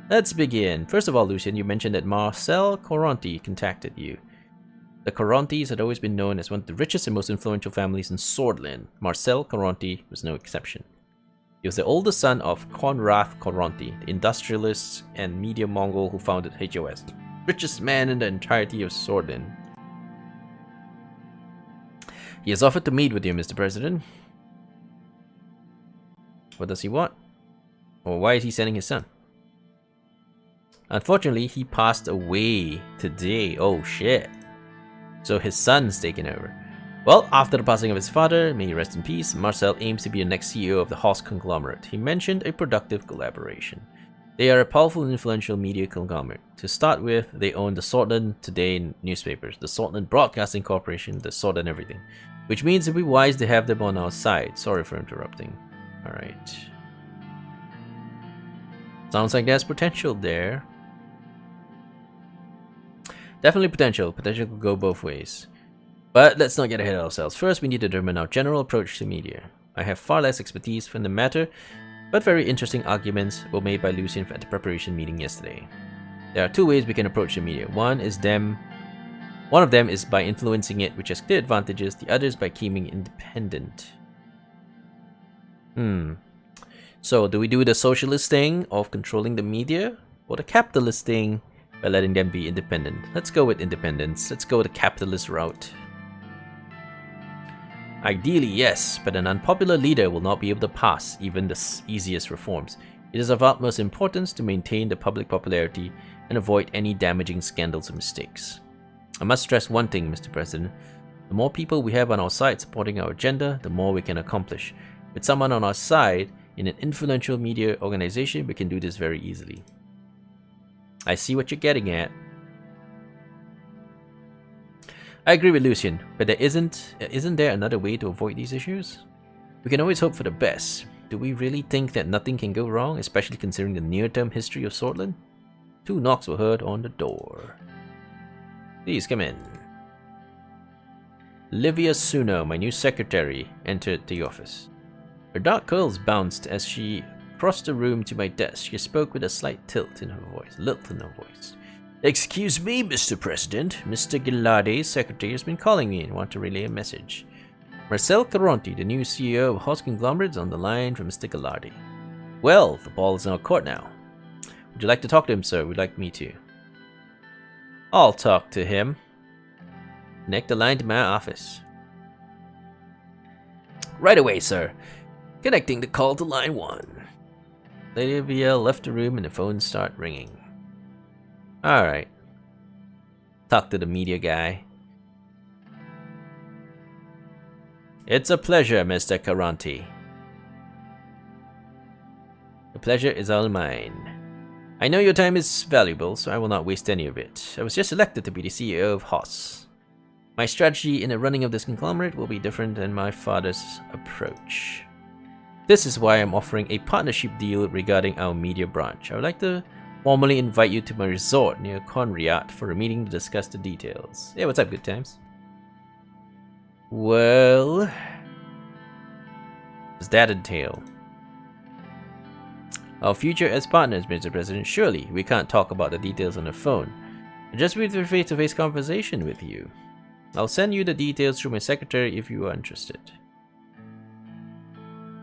Let's begin. First of all, Lucian, you mentioned that Marcel Coranti contacted you. The Corantis had always been known as one of the richest and most influential families in Swordland. Marcel Coranti was no exception. He was the oldest son of Konrad Coranti, the industrialist and media Mongol who founded HOS, richest man in the entirety of Swordland. He has offered to meet with you, Mr. President. What does he want? Or why is he sending his son? Unfortunately, he passed away today. Oh shit. So his son's taken over. Well, after the passing of his father, may he rest in peace, Marcel aims to be the next CEO of the Haas conglomerate. He mentioned a productive collaboration. They are a powerful and influential media conglomerate. To start with, they own the Swordland Today newspapers, the Swordland Broadcasting Corporation, the Swordland everything. Which means it would be wise to have them on our side. Sorry for interrupting. Alright. Sounds like there's potential there. Definitely potential. Potential could go both ways. But let's not get ahead of ourselves. First, we need to determine our general approach to media. I have far less expertise from the matter, but very interesting arguments were made by Lucian at the preparation meeting yesterday. There are two ways we can approach the media. One of them is by influencing it, which has clear advantages. The other is by keeping independent. So, do we do the socialist thing of controlling the media, or the capitalist thing by letting them be independent? Let's go with independence. Let's go with the capitalist route. Ideally, yes, but an unpopular leader will not be able to pass even the easiest reforms. It is of utmost importance to maintain the public popularity and avoid any damaging scandals or mistakes. I must stress one thing, Mr. President. The more people we have on our side supporting our agenda, the more we can accomplish. With someone on our side in an influential media organization, we can do this very easily. I see what you're getting at. I agree with Lucian, but isn't there another way to avoid these issues? We can always hope for the best. Do we really think that nothing can go wrong, especially considering the near-term history of Swortland? 2 knocks were heard on the door. Please come in. Livia Suno, my new secretary, entered the office. Her dark curls bounced as she crossed the room to my desk. She spoke with a slight tilt in her voice. Excuse me, Mr. President. Mr. Gilardi's secretary has been calling me and want to relay a message. Marcel Caronti, the new CEO of Hoss Conglomerate, is on the line from Mr. Gilardi. Well, the ball is in our court now. Would you like to talk to him, sir? Would like me to? I'll talk to him. Connect the line to my office. Right away, sir. Connecting the call to line 1. Lady Livia left the room and the phone started ringing. Alright. Talk to the media guy. It's a pleasure, Mr. Caronti. The pleasure is all mine. I know your time is valuable, so I will not waste any of it. I was just elected to be the CEO of Hoss. My strategy in the running of this conglomerate will be different than my father's approach. This is why I'm offering a partnership deal regarding our media branch. I would like to formally invite you to my resort near Conriat for a meeting to discuss the details. Yeah, what's up, good times? Well, what does that entail? Our future as partners, Mr. President. Surely we can't talk about the details on the phone. Just with a face-to-face conversation with you. I'll send you the details through my secretary if you are interested.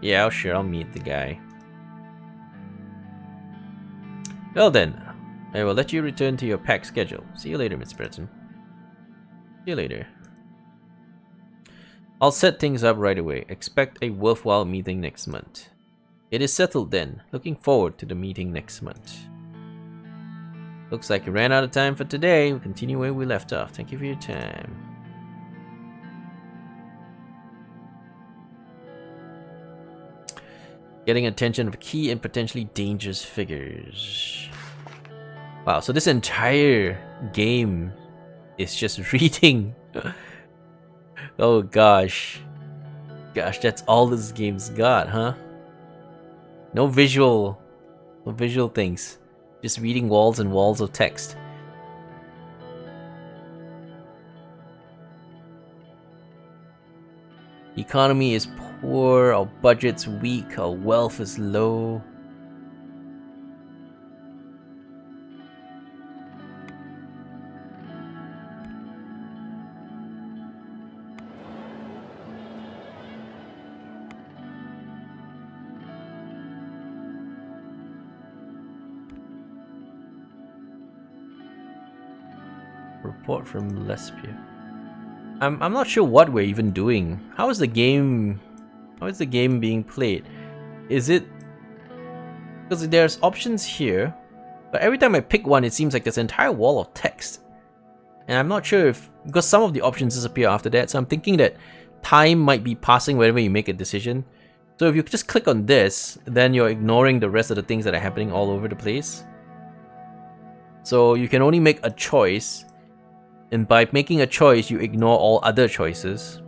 Yeah, sure, I'll meet the guy. Well then, I will let you return to your packed schedule. See you later, Mr. President. See you later. I'll set things up right away. Expect a worthwhile meeting next month. It is settled then. Looking forward to the meeting next month. Looks like we ran out of time for today. We'll continue where we left off. Thank you for your time. Getting attention of key and potentially dangerous figures. Wow, so this entire game is just reading. Oh gosh. Gosh, that's all this game's got, huh? No visual things. Just reading walls and walls of text. Economy is poor, our budget's weak, our wealth is low. Report from Lesbia. I'm not sure what we're even doing. How is the game being played? Is it because there's options here, but every time I pick one it seems like there's an entire wall of text. And I'm not sure if because some of the options disappear after that, so I'm thinking that time might be passing whenever you make a decision. So if you just click on this, then you're ignoring the rest of the things that are happening all over the place. So you can only make a choice. And by making a choice, you ignore all other choices.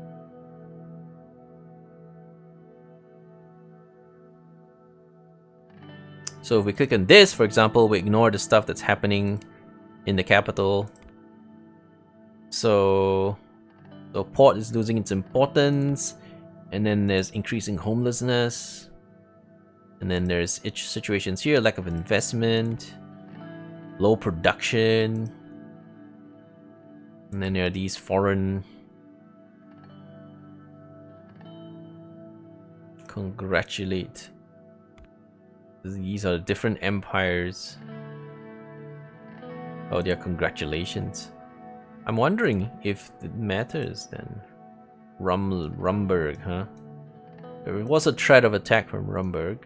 So if we click on this, for example, we ignore the stuff that's happening in the capital. So port is losing its importance. And then there's increasing homelessness. And then there's situations here, lack of investment, low production. And then there are these foreign... Congratulate. These are different empires. Oh, they are congratulations. I'm wondering if it matters then. Rumberg, huh? There was a threat of attack from Rumberg.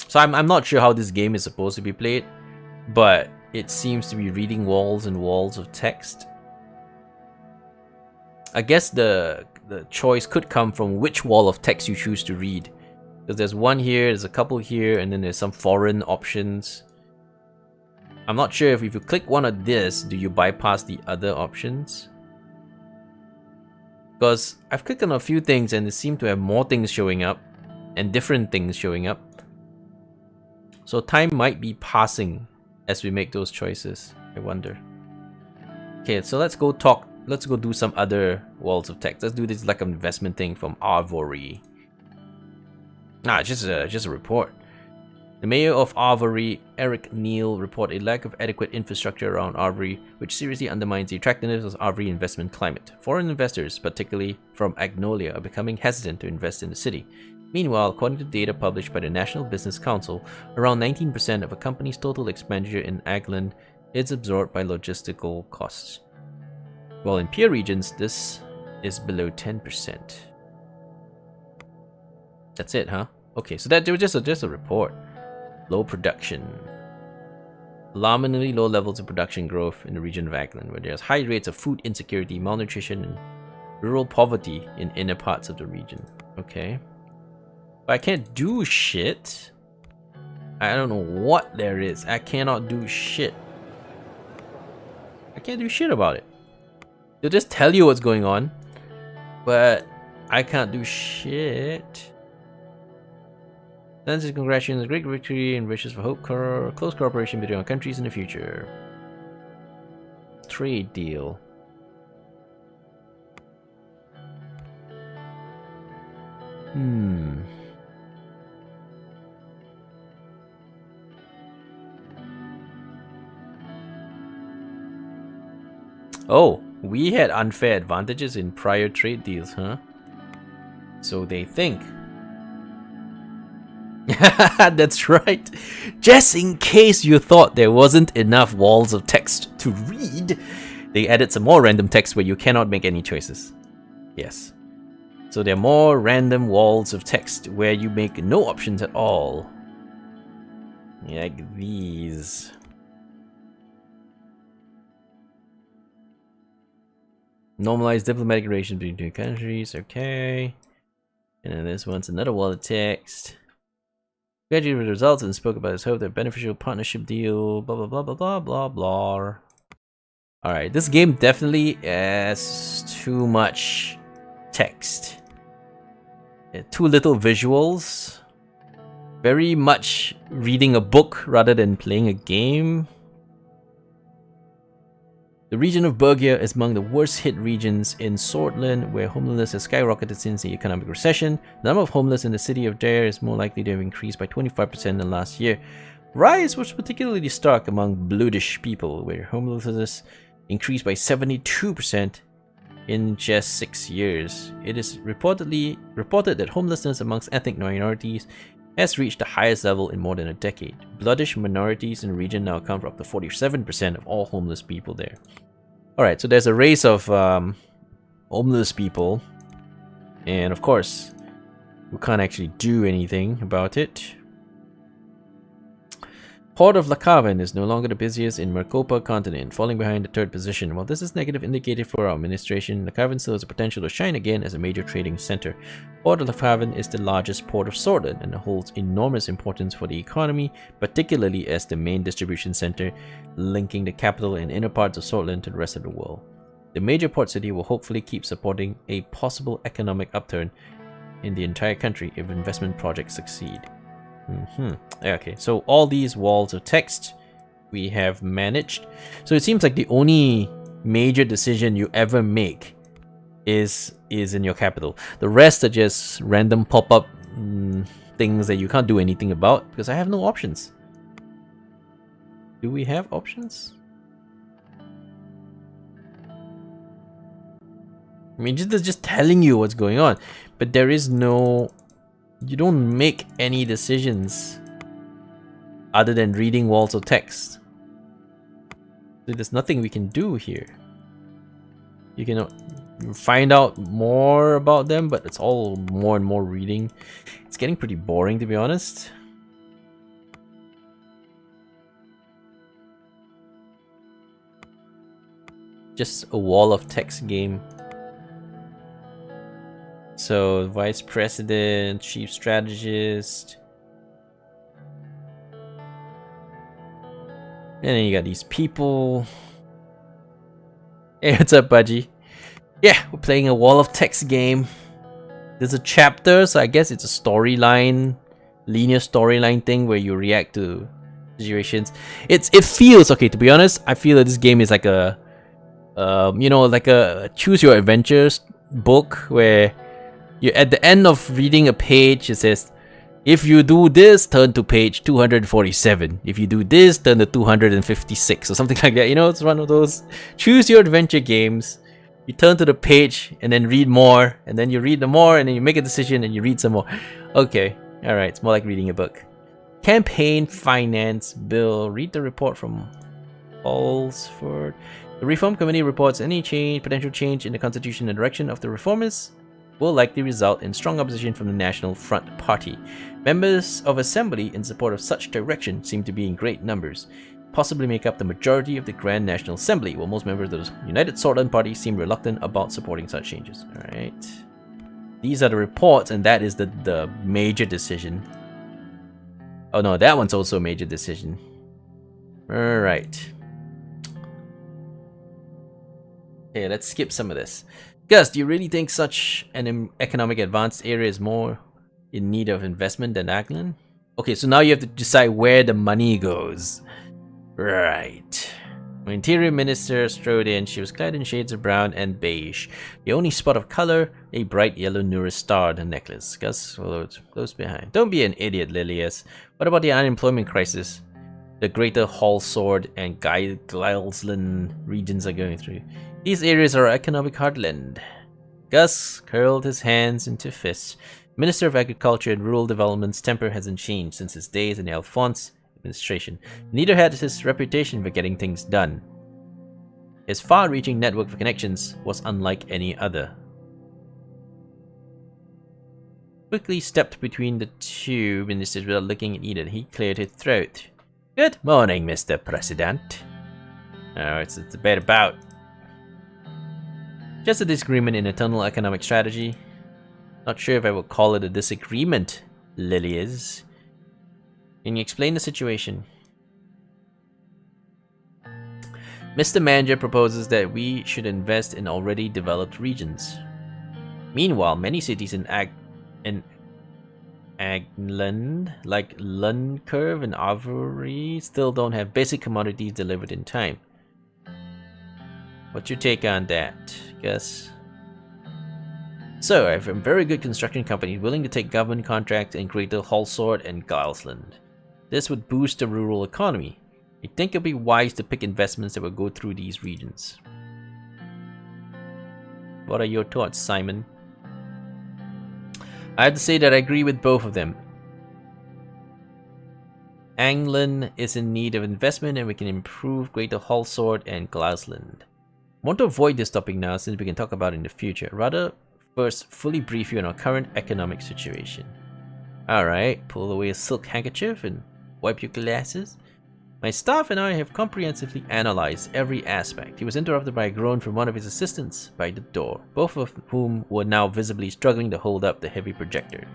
So I'm not sure how this game is supposed to be played. but it seems to be reading walls and walls of text. I guess the choice could come from which wall of text you choose to read. Because there's one here, there's a couple here, and then there's some foreign options. I'm not sure if you click one of this, do you bypass the other options? Because I've clicked on a few things and it seemed to have more things showing up and different things showing up. So time might be passing as we make those choices, I wonder. Okay, so let's go do some other walls of text. Let's do this like an investment thing from Arvory. Nah, just a report. The mayor of Arvory, Eric Neal, reported a lack of adequate infrastructure around Arvory, which seriously undermines the attractiveness of Arvory investment climate. Foreign investors, particularly from Agnolia, are becoming hesitant to invest in the city. Meanwhile, according to data published by the National Business Council, around 19% of a company's total expenditure in Agland is absorbed by logistical costs. While in peer regions, this is below 10%. That's it, huh? Okay, so that was just a report. Low production. Alarmingly low levels of production growth in the region of Agland, where there's high rates of food insecurity, malnutrition, and rural poverty in inner parts of the region. Okay. But I can't do shit. I don't know what there is. I cannot do shit. I can't do shit about it. They'll just tell you what's going on, but I can't do shit. Sends his congratulations, great victory, and wishes for hope, close cooperation between our countries in the future. Trade deal. Oh, we had unfair advantages in prior trade deals, huh? So they think. That's right. Just in case you thought there wasn't enough walls of text to read, they added some more random text where you cannot make any choices. Yes. So there are more random walls of text where you make no options at all. Like these. Normalize diplomatic relations between two countries, okay. And then this one's another wall of text. Graduated with results and spoke about his hope that beneficial partnership deal, blah blah blah blah blah blah blah. Alright, this game definitely has too much text. Too little visuals. Very much reading a book rather than playing a game. The region of Bergia is among the worst hit regions in Swordland, where homelessness has skyrocketed since the economic recession. The number of homeless in the city of Dare is more likely to have increased by 25% in last year. Rise was particularly stark among Bloodish people, where homelessness increased by 72% in just 6 years. It is reported that homelessness amongst ethnic minorities has reached the highest level in more than a decade. Bloodish minorities in the region now account for up to 47% of all homeless people there. Alright, so there's a race of homeless people, and of course, we can't actually do anything about it. Port of Lakavan is no longer the busiest in Mercopa continent, falling behind the 3rd position. While this is negative indicator for our administration, Lakavan still has the potential to shine again as a major trading center. Port of Lakavan is the largest port of Swordland and holds enormous importance for the economy, particularly as the main distribution center linking the capital and inner parts of Swordland to the rest of the world. The major port city will hopefully keep supporting a possible economic upturn in the entire country if investment projects succeed. Okay, so all these walls of text we have managed. So it seems like the only major decision you ever make is in your capital. The rest are just random pop-up things that you can't do anything about because I have no options. Do we have options? I mean, just telling you what's going on, but there is no... You don't make any decisions other than reading walls of text. So there's nothing we can do here. You can find out more about them, but it's all more and more reading. It's getting pretty boring, to be honest. just a wall of text game. So, vice president, chief strategist. And then you got these people. Hey, what's up, Budgie? Yeah, we're playing a wall of text game. There's a chapter, so I guess it's a storyline, linear storyline thing where you react to situations. It feels okay, to be honest. I feel that this game is like a, you know, like a choose your adventures book where you at the end of reading a page, it says, if you do this, turn to page 247. If you do this, turn to 256 or something like that. You know, it's one of those choose your adventure games. You turn to the page and then read more, and then you read the more, and then you make a decision and you read some more. Okay, alright, it's more like reading a book. Campaign Finance Bill. Read the report from Alsford. The Reform Committee reports any potential change in the Constitution and direction of the reformers will likely result in strong opposition from the National Front Party. Members of Assembly in support of such direction seem to be in great numbers, possibly make up the majority of the Grand National Assembly, while most members of the United Swordland Party seem reluctant about supporting such changes. Alright. These are the reports, and that is the major decision. Oh no, that one's also a major decision. Alright. Okay, let's skip some of this. Gus, do you really think such an economic advanced area is more in need of investment than Aglan? Okay, so now you have to decide where the money goes. Right. When Interior Minister strode in, she was clad in shades of brown and beige. The only spot of color, a bright yellow Nura star on her necklace. Gus followed close behind. Don't be an idiot, Lilias. What about the unemployment crisis the Greater Hallsword and Gilesland regions are going through? These areas are economic heartland. Gus curled his hands into fists. Minister of Agriculture and Rural Development's temper hasn't changed since his days in the Alphonse administration. Neither had his reputation for getting things done. His far-reaching network of connections was unlike any other. Quickly stepped between the two ministers without looking at either. He cleared his throat. Good morning, Mr. President. Oh, it's a debate about just a disagreement in internal economic strategy. Not sure if I would call it a disagreement, Lilias. Can you explain the situation? Mr. Manager proposes that we should invest in already developed regions. Meanwhile, many cities in Agland, like Lundcurve and Avery, still don't have basic commodities delivered in time. What's your take on that, Gus? So, I have a very good construction company willing to take government contracts in Greater Hallsword and Gilesland. This would boost the rural economy. I think it would be wise to pick investments that will go through these regions. What are your thoughts, Simon? I have to say that I agree with both of them. Anglan is in need of investment and we can improve Greater Hallsword and Gilesland. I want to avoid this topic now since we can talk about it in the future. Rather, first fully brief you on our current economic situation. Alright, pull away a silk handkerchief and wipe your glasses. My staff and I have comprehensively analyzed every aspect. He was interrupted by a groan from one of his assistants by the door, both of whom were now visibly struggling to hold up the heavy projector.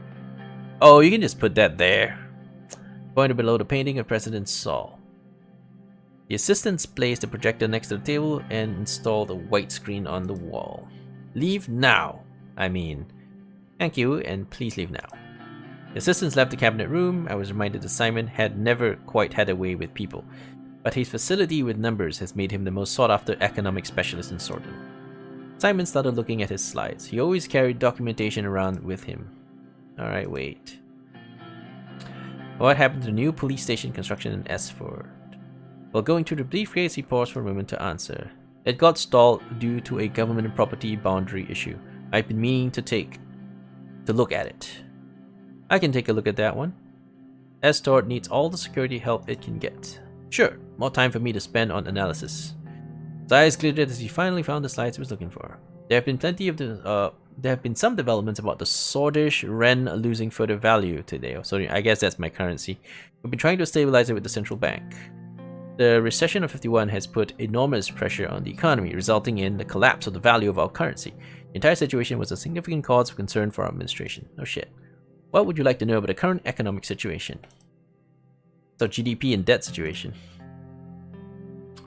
Oh, you can just put that there. Pointed below the painting of President Saul. The assistants placed the projector next to the table and installed a white screen on the wall. Leave now. I mean, thank you, and please leave now. The assistants left the cabinet room. I was reminded that Simon had never quite had a way with people, but his facility with numbers has made him the most sought-after economic specialist in Swordland. Simon started looking at his slides. He always carried documentation around with him. Alright, wait. What happened to the new police station construction in Esford? While going through the briefcase, he paused for a moment to answer. It got stalled due to a government property boundary issue. I've been meaning to look at it. I can take a look at that one. Esford needs all the security help it can get. Sure, more time for me to spend on analysis. His eyes glittered as he finally found the slides he was looking for. There have been some developments about the Swordish Ren losing further value today. So I guess that's my currency. We've been trying to stabilize it with the central bank. The recession of 51 has put enormous pressure on the economy, resulting in the collapse of the value of our currency. The entire situation was a significant cause of concern for our administration. No shit. What would you like to know about the current economic situation? So GDP and debt situation.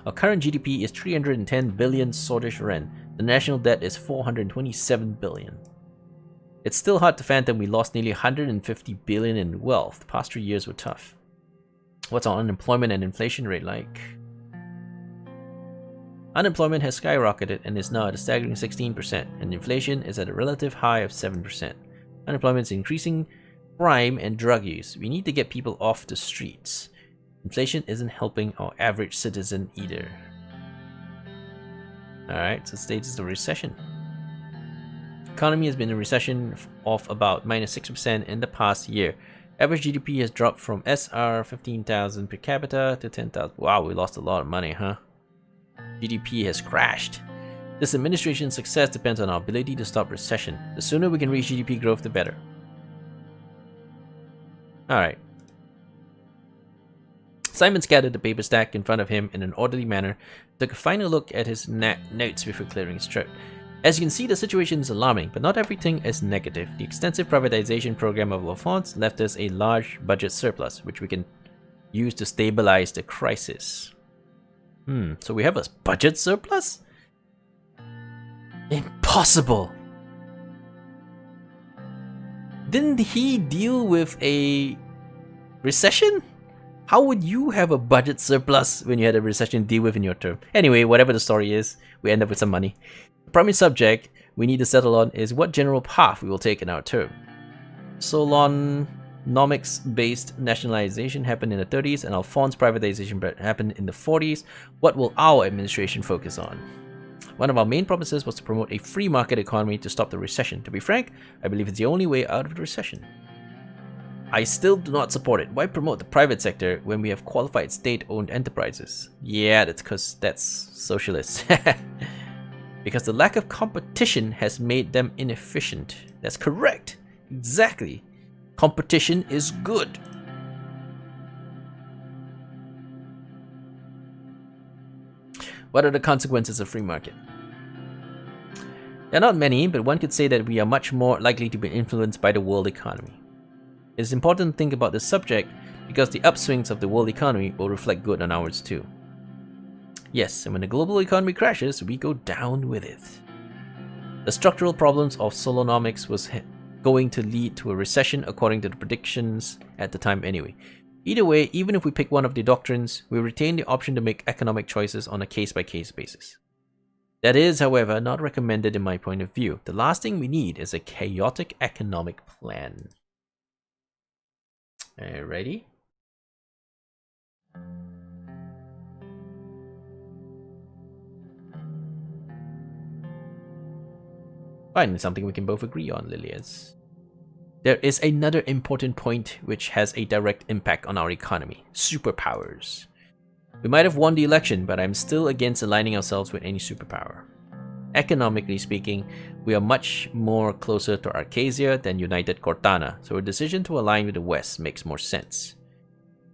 Our current GDP is 310 billion Swedish ren. The national debt is 427 billion. It's still hard to fathom we lost nearly 150 billion in wealth. The past 3 years were tough. What's our unemployment and inflation rate like? Unemployment has skyrocketed and is now at a staggering 16%, and inflation is at a relative high of 7%. Unemployment is increasing crime and drug use. We need to get people off the streets. Inflation isn't helping our average citizen either. Alright, so stages of recession. Economy has been in recession of about -6% in the past year. Average GDP has dropped from SR 15,000 per capita to 10,000. Wow, we lost a lot of money, huh? GDP has crashed. This administration's success depends on our ability to stop recession. The sooner we can reach GDP growth, the better. Alright. Simon scattered the paper stack in front of him in an orderly manner, took a final look at his notes before clearing his throat. As you can see, the situation is alarming, but not everything is negative. The extensive privatization program of La France left us a large budget surplus, which we can use to stabilize the crisis. So we have a budget surplus? Impossible! Didn't he deal with a recession? How would you have a budget surplus when you had a recession to deal with in your term? Anyway, whatever the story is, we end up with some money. The primary subject we need to settle on is what general path we will take in our term. Solonomics-based nationalization happened in the 30s and Alphonse privatization happened in the 40s. What will our administration focus on? One of our main promises was to promote a free market economy to stop the recession. To be frank, I believe it's the only way out of the recession. I still do not support it. Why promote the private sector when we have qualified state-owned enterprises? Yeah, that's because that's socialist. Because the lack of competition has made them inefficient. That's correct. Exactly. Competition is good. What are the consequences of free market? There are not many, but one could say that we are much more likely to be influenced by the world economy. It is important to think about this subject because the upswings of the world economy will reflect good on ours too. Yes, and when the global economy crashes, we go down with it. The structural problems of Solonomics was going to lead to a recession according to the predictions at the time anyway. Either way, even if we pick one of the doctrines, we retain the option to make economic choices on a case-by-case basis. That is, however, not recommended in my point of view. The last thing we need is a chaotic economic plan. Alrighty. Finally, something we can both agree on, Lilias. There is another important point which has a direct impact on our economy. Superpowers. We might have won the election, but I'm still against aligning ourselves with any superpower. Economically speaking, we are much more closer to Arcasia than United Cortana, so a decision to align with the West makes more sense.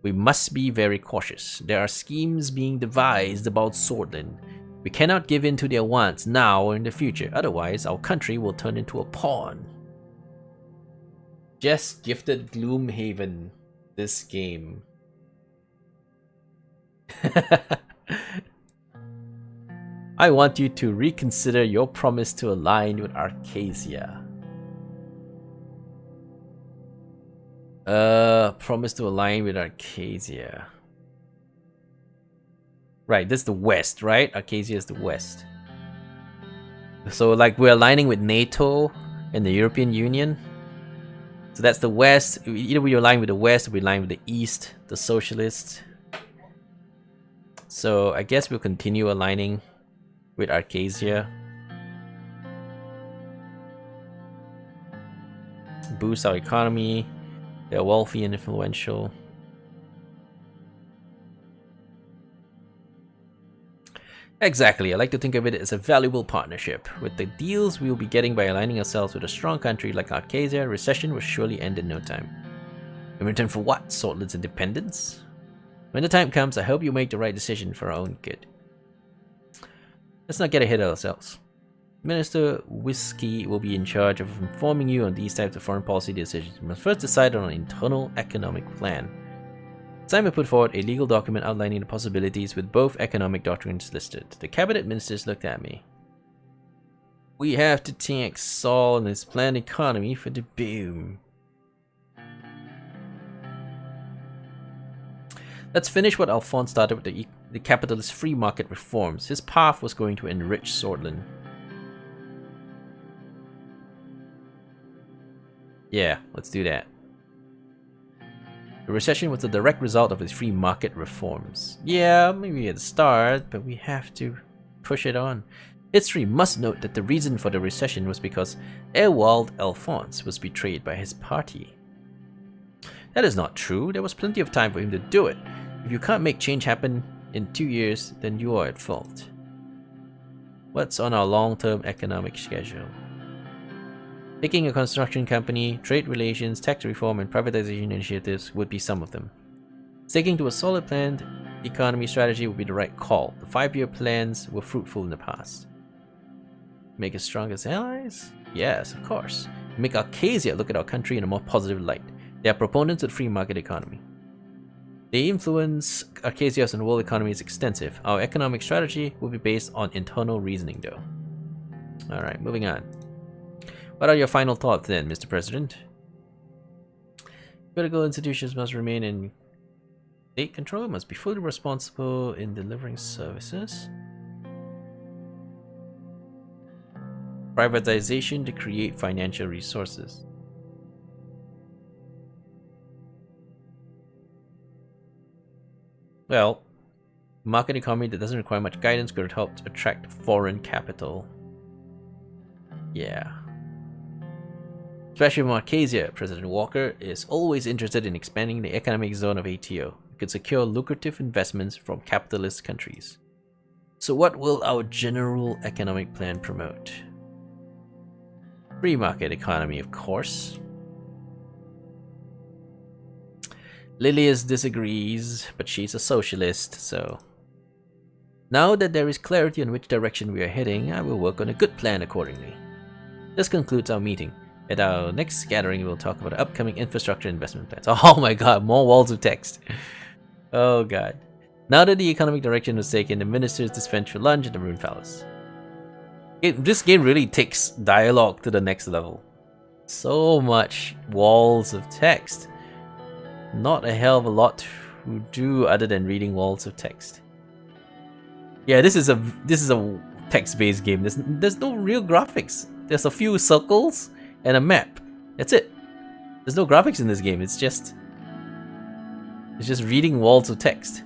We must be very cautious. There are schemes being devised about Swordland. We cannot give in to their wants now or in the future, otherwise our country will turn into a pawn. Just gifted Gloomhaven this game. I want you to reconsider your promise to align with Arcasia. Promise to align with Arcasia. Right, this is the West, right? Arcasia is the West. So like we're aligning with NATO and the European Union. So that's the West. Either we align with the West or we align with the East, the Socialists. So I guess we'll continue aligning with Arcasia. Boost our economy. They're wealthy and influential. Exactly, I like to think of it as a valuable partnership. With the deals we will be getting by aligning ourselves with a strong country like Arcasia, recession will surely end in no time. In return for what? Swordland's independence? When the time comes, I hope you make the right decision for our own good. Let's not get ahead of ourselves. Minister Whiskey will be in charge of informing you on these types of foreign policy decisions. We must first decide on an internal economic plan. Simon put forward a legal document outlining the possibilities with both economic doctrines listed. The cabinet ministers looked at me. We have to thank Saul and his planned economy for the boom. Let's finish what Alphonse started with the capitalist free market reforms. His path was going to enrich Swordland. Yeah, let's do that. The recession was the direct result of his free market reforms. Yeah, maybe at the start, but we have to push it on. History must note that the reason for the recession was because Ewald Alphonse was betrayed by his party. That is not true. There was plenty of time for him to do it. If you can't make change happen in 2 years, then you are at fault. What's on our long-term economic schedule? Picking a construction company, trade relations, tax reform, and privatization initiatives would be some of them. Sticking to a solid planned economy strategy would be the right call. The 5-year plans were fruitful in the past. Make us strong as allies? Yes, of course. Make Arcasia look at our country in a more positive light. They are proponents of the free market economy. The influence Arcasia's on the world economy is extensive. Our economic strategy will be based on internal reasoning though. Alright, moving on. What are your final thoughts then, Mr. President? Political institutions must remain in state control, must be fully responsible in delivering services. Privatization to create financial resources. Well, market economy that doesn't require much guidance could help attract foreign capital. Yeah. Especially from Arcasia, President Walker is always interested in expanding the economic zone of ATO. It could secure lucrative investments from capitalist countries. So what will our general economic plan promote? Free market economy, of course. Lilius disagrees, but she's a socialist, so... Now that there is clarity on which direction we are heading, I will work on a good plan accordingly. This concludes our meeting. At our next gathering, we'll talk about upcoming infrastructure investment plans. Oh my god, more walls of text. Oh god. Now that the economic direction was taken, the ministers dispensed for lunch at the Maroon Palace. This game really takes dialogue to the next level. So much walls of text. Not a hell of a lot to do other than reading walls of text. Yeah, this is a text-based game. There's no real graphics. There's a few circles and a map. That's it. There's no graphics in this game. It's just reading walls of text.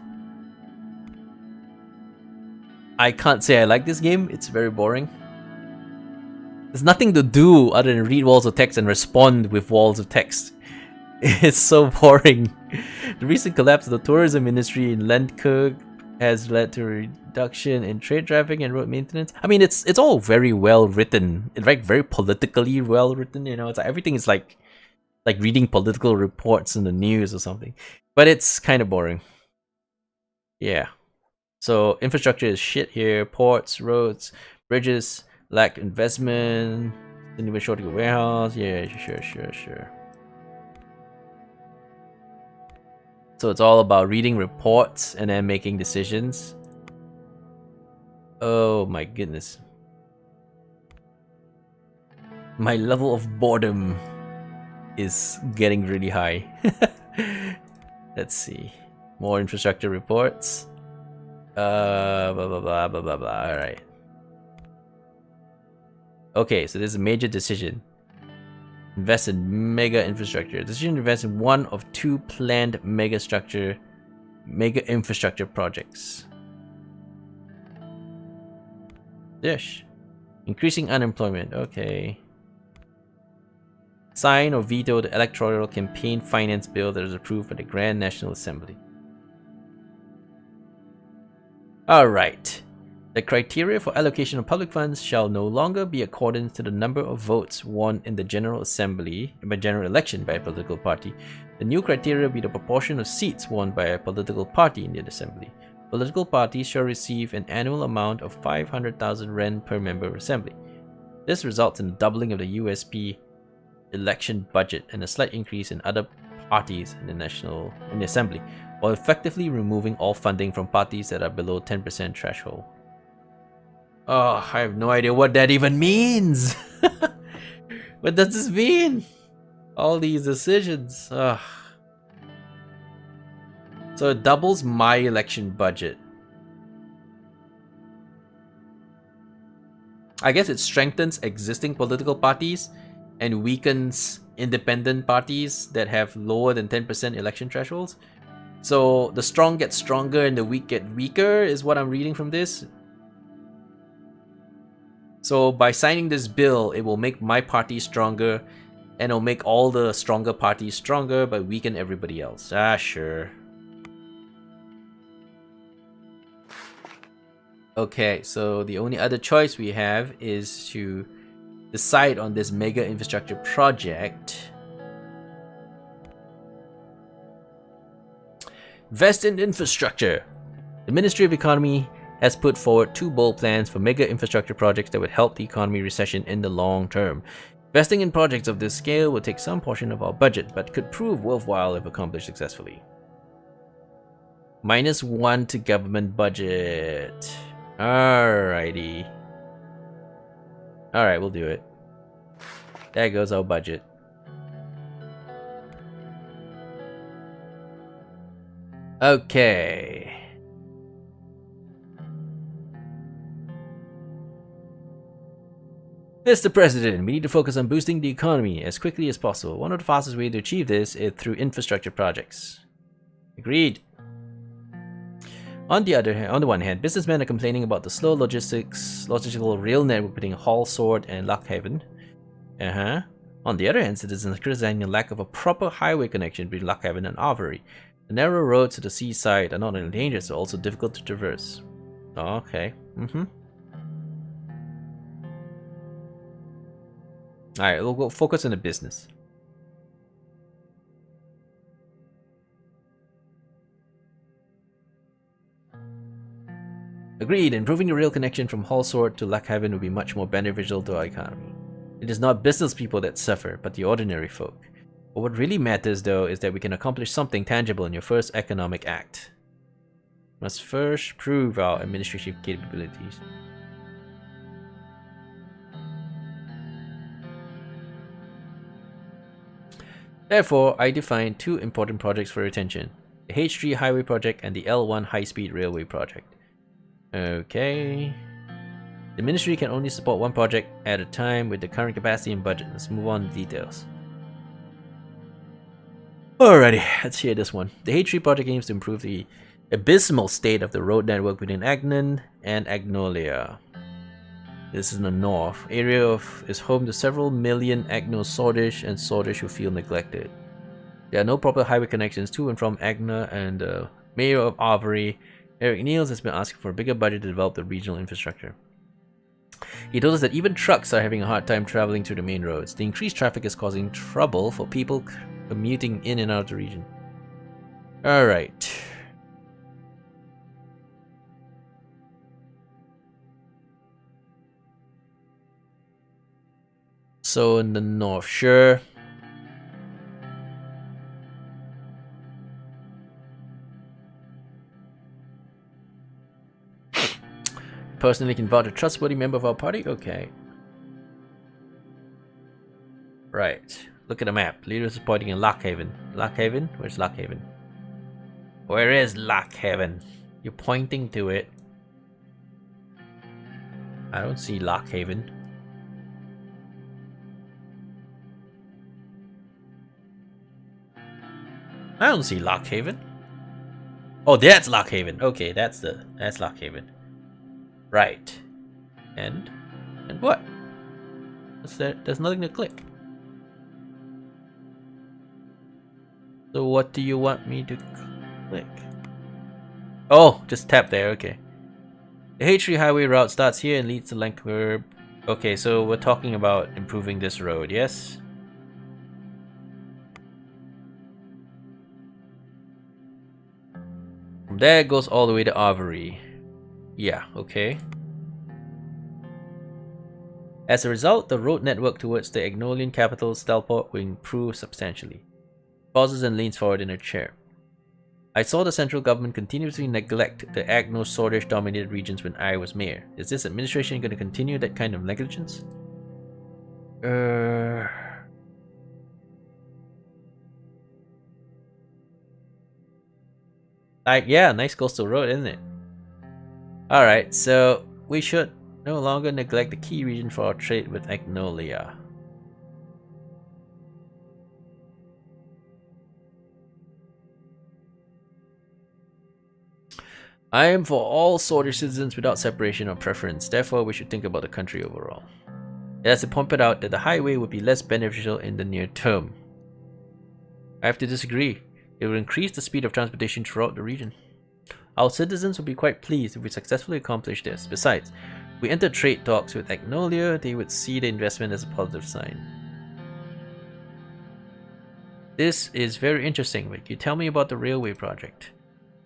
I can't say I like this game. It's very boring. There's nothing to do other than read walls of text and respond with walls of text. It's so boring. The recent collapse of the tourism industry in Landkirk has led to a reduction in trade traffic and road maintenance. I mean, it's all very well written. It's like very politically well written. You know, it's like everything is like reading political reports in the news or something. But it's kind of boring. Yeah. So infrastructure is shit here. Ports, roads, bridges lack investment. Didn't even show to a warehouse. Yeah, sure. So it's all about reading reports and then making decisions. Oh my goodness. My level of boredom is getting really high. Let's see. More infrastructure reports. Blah blah blah blah blah blah. Alright. Okay, so this is a major decision. Invest in mega infrastructure. Decision to invest in one of 2 planned mega infrastructure projects. Dish. Increasing unemployment. Okay. Sign or veto the electoral campaign finance bill that is approved by the Grand National Assembly. Alright. The criteria for allocation of public funds shall no longer be according to the number of votes won in the General Assembly by general election by a political party, The new criteria will be the proportion of seats won by a political party in the assembly. Political parties shall receive an annual amount of 500,000 Ren per member of assembly. This results in a doubling of the USP election budget and a slight increase in other parties in the assembly, while effectively removing all funding from parties that are below 10% threshold. Oh, I have no idea what that even means. What does this mean? All these decisions. Ugh. So it doubles my election budget. I guess it strengthens existing political parties and weakens independent parties that have lower than 10% election thresholds. So the strong get stronger and the weak get weaker is what I'm reading from this. So by signing this bill, it will make my party stronger and it'll make all the stronger parties stronger but weaken everybody else. Ah, sure. Okay, so the only other choice we have is to decide on this mega infrastructure project. Invest in infrastructure. The Ministry of Economy has put forward 2 bold plans for mega infrastructure projects that would help the economy recession in the long term. Investing in projects of this scale will take some portion of our budget, but could prove worthwhile if accomplished successfully. -1 to government budget. Alrighty. Alright, we'll do it. There goes our budget. Okay. Mr. President, we need to focus on boosting the economy as quickly as possible. One of the fastest ways to achieve this is through infrastructure projects. Agreed. On the one hand, businessmen are complaining about the slow logistical rail network between Hall Sword and Lockhaven. On the other hand, citizens are criticizing the lack of a proper highway connection between Lockhaven and Avery. The narrow roads to the seaside are not only dangerous, but also difficult to traverse. Oh, okay. Alright, we'll go focus on the business. Agreed, improving the rail connection from Hallsword to Lockhaven would be much more beneficial to our economy. It is not business people that suffer, but the ordinary folk. But what really matters though is that we can accomplish something tangible in your first economic act. Must first prove our administrative capabilities. Therefore, I define 2 important projects for your attention. The H3 Highway Project and the L1 High-Speed Railway Project. Okay. The Ministry can only support 1 project at a time with the current capacity and budget. Let's move on to details. Alrighty, let's hear this one. The H3 project aims to improve the abysmal state of the road network between Agnon and Agnolia. This is in the north. Area is home to several million Agno Swordish and Swordish who feel neglected. There are no proper highway connections to and from Agna, and the mayor of Avery, Eric Niels, has been asking for a bigger budget to develop the regional infrastructure. He told us that even trucks are having a hard time traveling through the main roads. The increased traffic is causing trouble for people commuting in and out of the region. Alright. So in the north, sure. Personally can vouch a trustworthy member of our party? Okay. Right. Look at the map. Leaders is pointing in Lockhaven. Lockhaven? Where's Lockhaven? Where is Lockhaven? You're pointing to it. I don't see Lockhaven. I don't see Lockhaven. Oh, that's Lockhaven. Okay, that's Lockhaven. Right. And what? There's nothing to click. So what do you want me to click? Oh, just tap there, okay. The H3 highway route starts here and leads to Lankherb. Okay, so we're talking about improving this road, yes? From there it goes all the way to Avery. Yeah, okay. As a result, the road network towards the Agnolian capital Stelport will improve substantially. Pauses and leans forward in her chair. I saw the central government continuously neglect the Agno-Sordish dominated regions when I was mayor. Is this administration going to continue that kind of negligence? Yeah, nice coastal road, isn't it? Alright, so we should no longer neglect the key region for our trade with Agnolia. I am for all Sordish citizens without separation or preference, therefore we should think about the country overall. It has to point out that the highway would be less beneficial in the near term. I have to disagree. It will increase the speed of transportation throughout the region. Our citizens will be quite pleased if we successfully accomplish this. Besides, if we enter trade talks with Agnolia, they would see the investment as a positive sign. This is very interesting, but can you tell me about the railway project?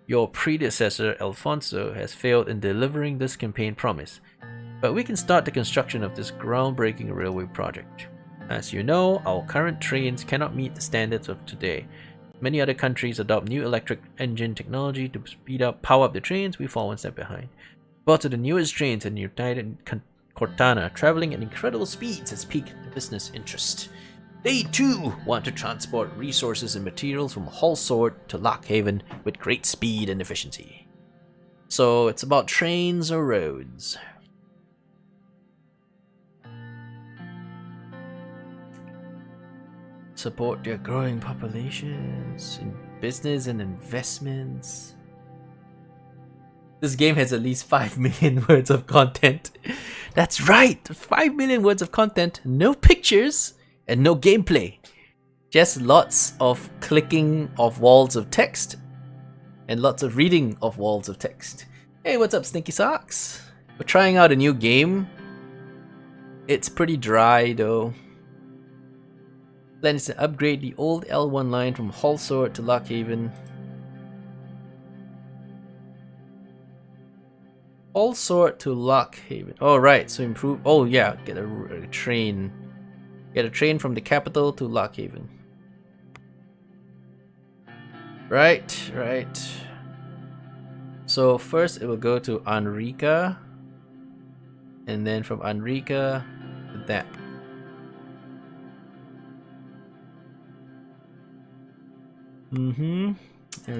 Your predecessor, Alfonso, has failed in delivering this campaign promise, but we can start the construction of this groundbreaking railway project. As you know, our current trains cannot meet the standards of today. Many other countries adopt new electric engine technology to power up the trains. We fall one step behind. But to the newest trains in United Cortana, traveling at incredible speeds has piqued the business interest. They too want to transport resources and materials from Hallsort to Lockhaven with great speed and efficiency. So it's about trains or roads. Support their growing populations in business and investments. This game has at least 5 million words of content. That's right, 5 million words of content, no pictures and no gameplay. Just lots of clicking of walls of text and lots of reading of walls of text. Hey, what's up, Stinky Socks? We're trying out a new game. It's pretty dry though. Plan is to upgrade the old L1 line from Hallsort to Lockhaven. Hallsort to Lockhaven. Oh right, so improve. Oh yeah, get a train. Get a train from the capital to Lockhaven. Right, right. So first it will go to Anrika, and then from Anrika to that. And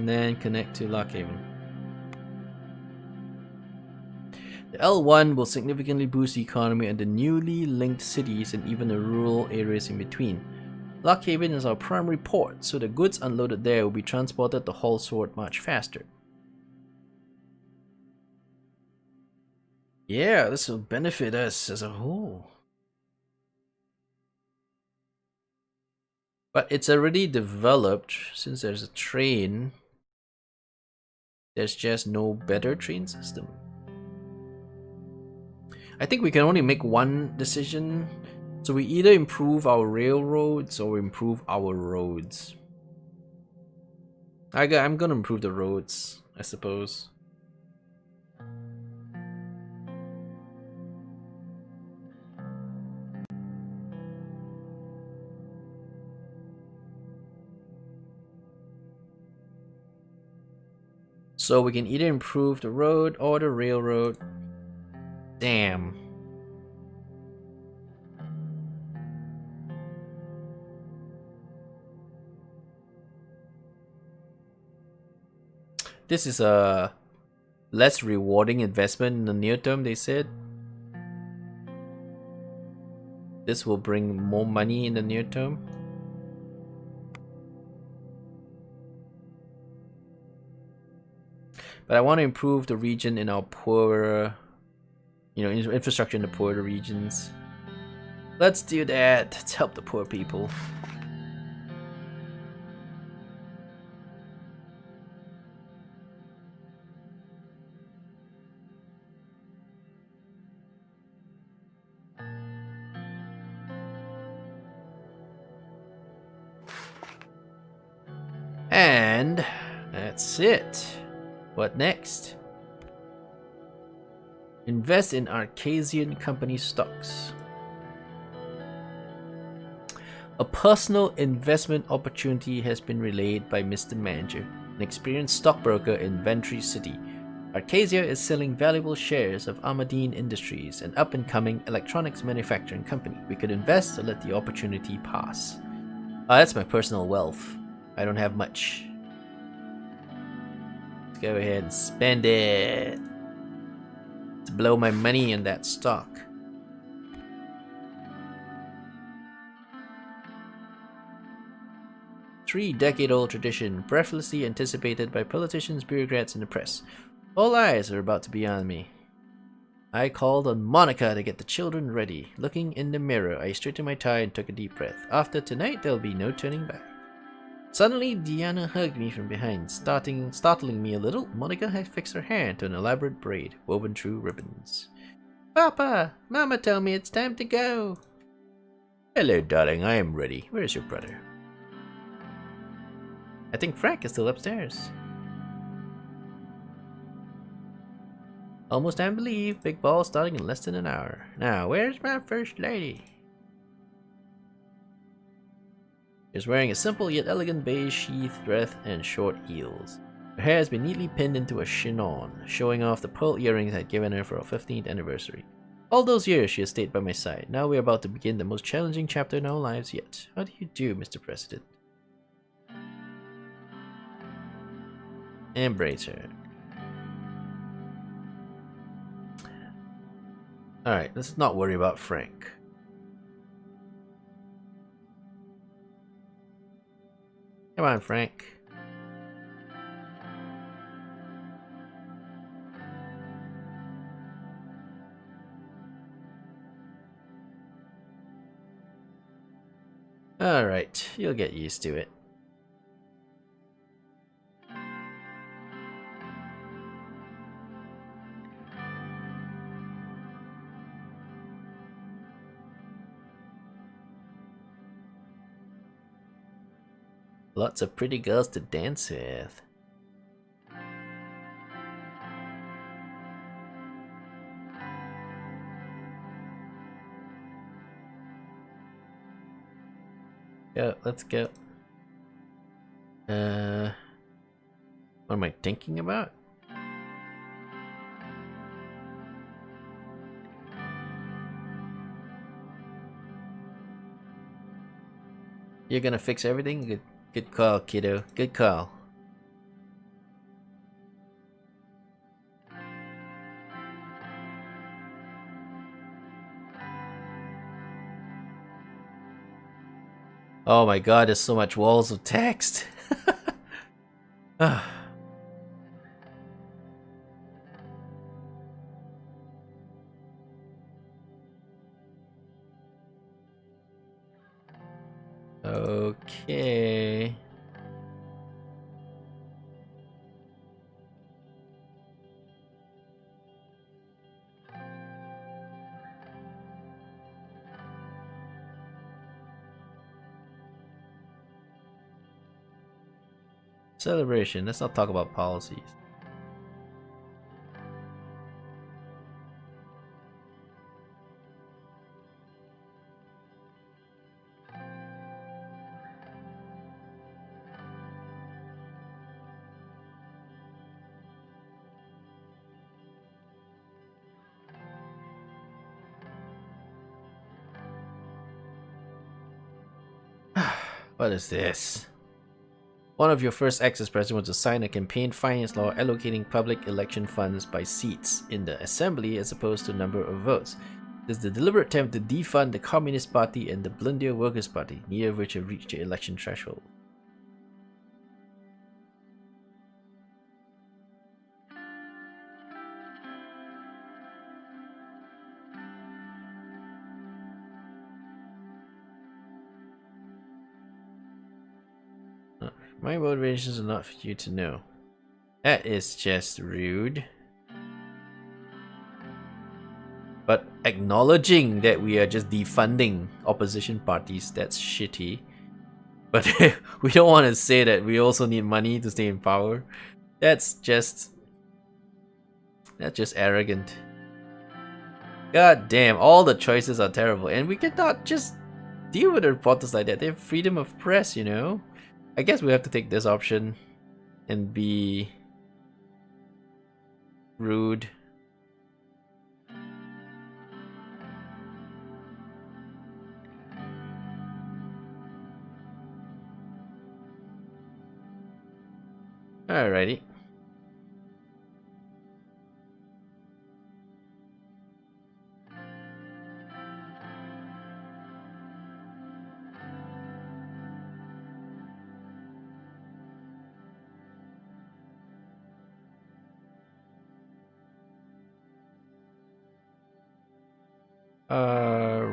then connect to Lockhaven. The L1 will significantly boost the economy and the newly linked cities and even the rural areas in between. Lockhaven is our primary port, so the goods unloaded there will be transported to Hallsort much faster. Yeah, this will benefit us as a whole. But it's already developed. Since there's a train, there's just no better train system. I think we can only make one decision. So we either improve our railroads or improve our roads. I'm gonna improve the roads, I suppose. So we can either improve the road or the railroad. Damn. This is a less rewarding investment in the near term, they said. This will bring more money in the near term. But I want to improve the region in our poorer, infrastructure in the poorer regions. Let's do that. Let's help the poor people. And that's it. What next? Invest in Arcasian company stocks. A personal investment opportunity has been relayed by Mr. Manager, an experienced stockbroker in Ventry City. Arcasia is selling valuable shares of Armadine Industries, an up-and-coming electronics manufacturing company. We could invest or let the opportunity pass. Oh, that's my personal wealth. I don't have much. Let's go ahead and spend it. To blow my money in that stock. Three-decade-old tradition, breathlessly anticipated by politicians, bureaucrats, and the press. All eyes are about to be on me. I called on Monica to get the children ready. Looking in the mirror, I straightened my tie and took a deep breath. After tonight, there'll be no turning back. Suddenly, Diana hugged me from behind, startling me a little. Monica had fixed her hair into an elaborate braid, woven through ribbons. Papa! Mama told me it's time to go. Hello, darling. I am ready. Where's your brother? I think Frank is still upstairs. Almost time to leave. Big ball starting in less than an hour. Now, where's my first lady? She's wearing a simple yet elegant beige sheath dress and short heels. Her hair has been neatly pinned into a chignon, showing off the pearl earrings I'd given her for our 15th anniversary. All those years she has stayed by my side. Now we're about to begin the most challenging chapter in our lives yet. How do you do, Mr. President? Embrace her. Alright, let's not worry about Frank. Come on, Frank. Alright, you'll get used to it. Lots of pretty girls to dance with. Go, let's go. What am I thinking about? You're gonna fix everything? Good call, kiddo. Good call. Oh my god, there's so much walls of text. Okay. Celebration. Let's not talk about policies. What is this? One of your first acts as president was to sign a campaign finance law allocating public election funds by seats in the assembly as opposed to number of votes. This is the deliberate attempt to defund the Communist Party and the Blundia Workers' Party, neither of which have reached the election threshold. My motivations are not for you to know. That is just rude. But acknowledging that we are just defunding opposition parties, that's shitty. But we don't want to say that we also need money to stay in power. That's just That's just arrogant. God damn, all the choices are terrible, and we cannot just deal with the reporters like that. They have freedom of press, you know? I guess we have to take this option and be rude. Alrighty.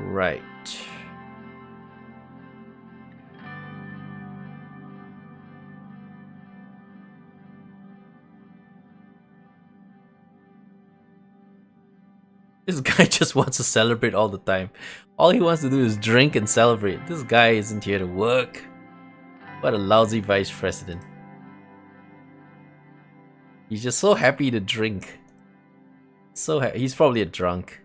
Right. This guy just wants to celebrate all the time. All he wants to do is drink and celebrate. This guy isn't here to work. What a lousy vice president. He's just so happy to drink. He's probably a drunk.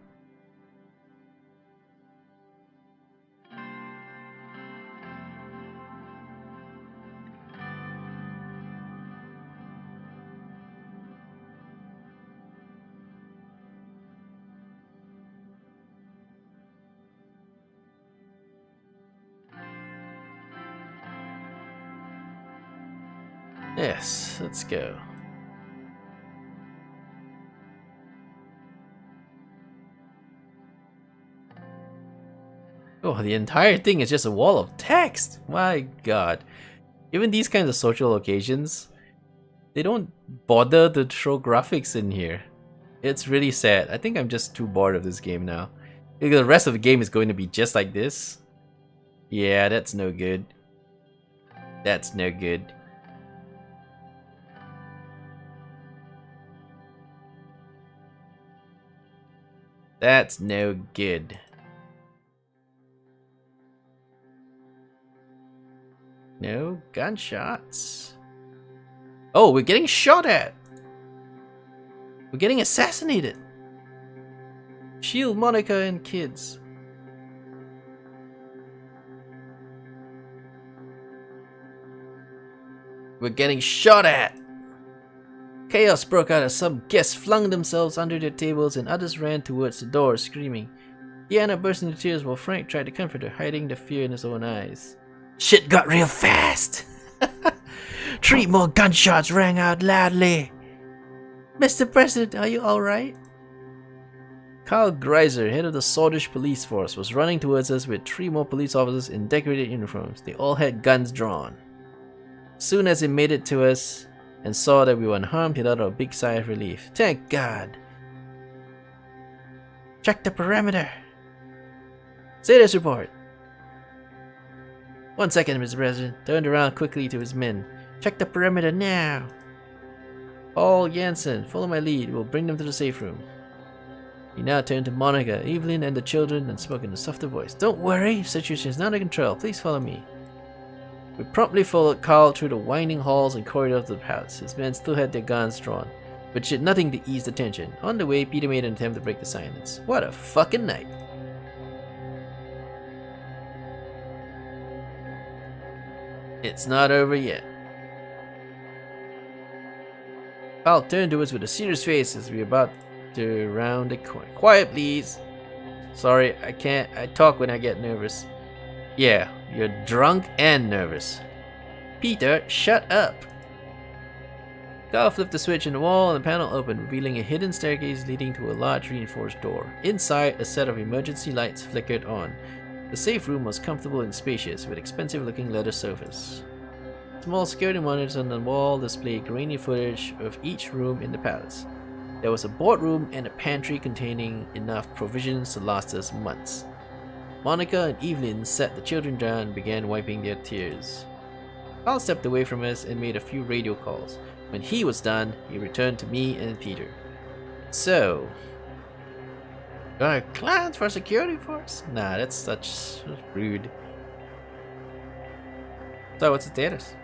Yes, let's go. Oh, the entire thing is just a wall of text. My god. Even these kinds of social occasions, they don't bother to throw graphics in here. It's really sad. I think I'm just too bored of this game now. The rest of the game is going to be just like this. Yeah, that's no good. That's no good. That's no good. No gunshots. Oh, we're getting shot at. We're getting assassinated. Shield Monica and kids. We're getting shot at. Chaos broke out as some guests flung themselves under their tables and others ran towards the door screaming. Diana burst into tears while Frank tried to comfort her, hiding the fear in his own eyes. Shit got real fast. 3 more gunshots rang out loudly. Mr. President, are you alright? Carl Greiser, head of the Swordish police force, was running towards us with 3 more police officers in decorated uniforms. They all had guns drawn. Soon as he made it to us and saw that we were unharmed, he let out a big sigh of relief. Thank God. Check the perimeter. Status report. 1 second, Mr. President. Turned around quickly to his men. Check the perimeter now. Paul Jansen, follow my lead. We'll bring them to the safe room. He now turned to Monica, Evelyn, and the children and spoke in a softer voice. Don't worry, situation is not under control. Please follow me. We promptly followed Carl through the winding halls and corridors of the palace. His men still had their guns drawn, but did nothing to ease the tension. On the way, Peter made an attempt to break the silence. What a fucking night. It's not over yet. Carl turned to us with a serious face as we were about to round the corner. Quiet, please. Sorry, I can't. I talk when I get nervous. Yeah, you're drunk and nervous. Peter, shut up. Carl flipped the switch in the wall and the panel opened, revealing a hidden staircase leading to a large reinforced door. Inside, a set of emergency lights flickered on. The safe room was comfortable and spacious, with expensive-looking leather sofas. Small security monitors on the wall displayed grainy footage of each room in the palace. There was a boardroom and a pantry containing enough provisions to last us months. Monica and Evelyn sat the children down and began wiping their tears. Carl stepped away from us and made a few radio calls. When he was done, he returned to me and Peter. So, got plans for security force? Nah, that's rude. So what's the status?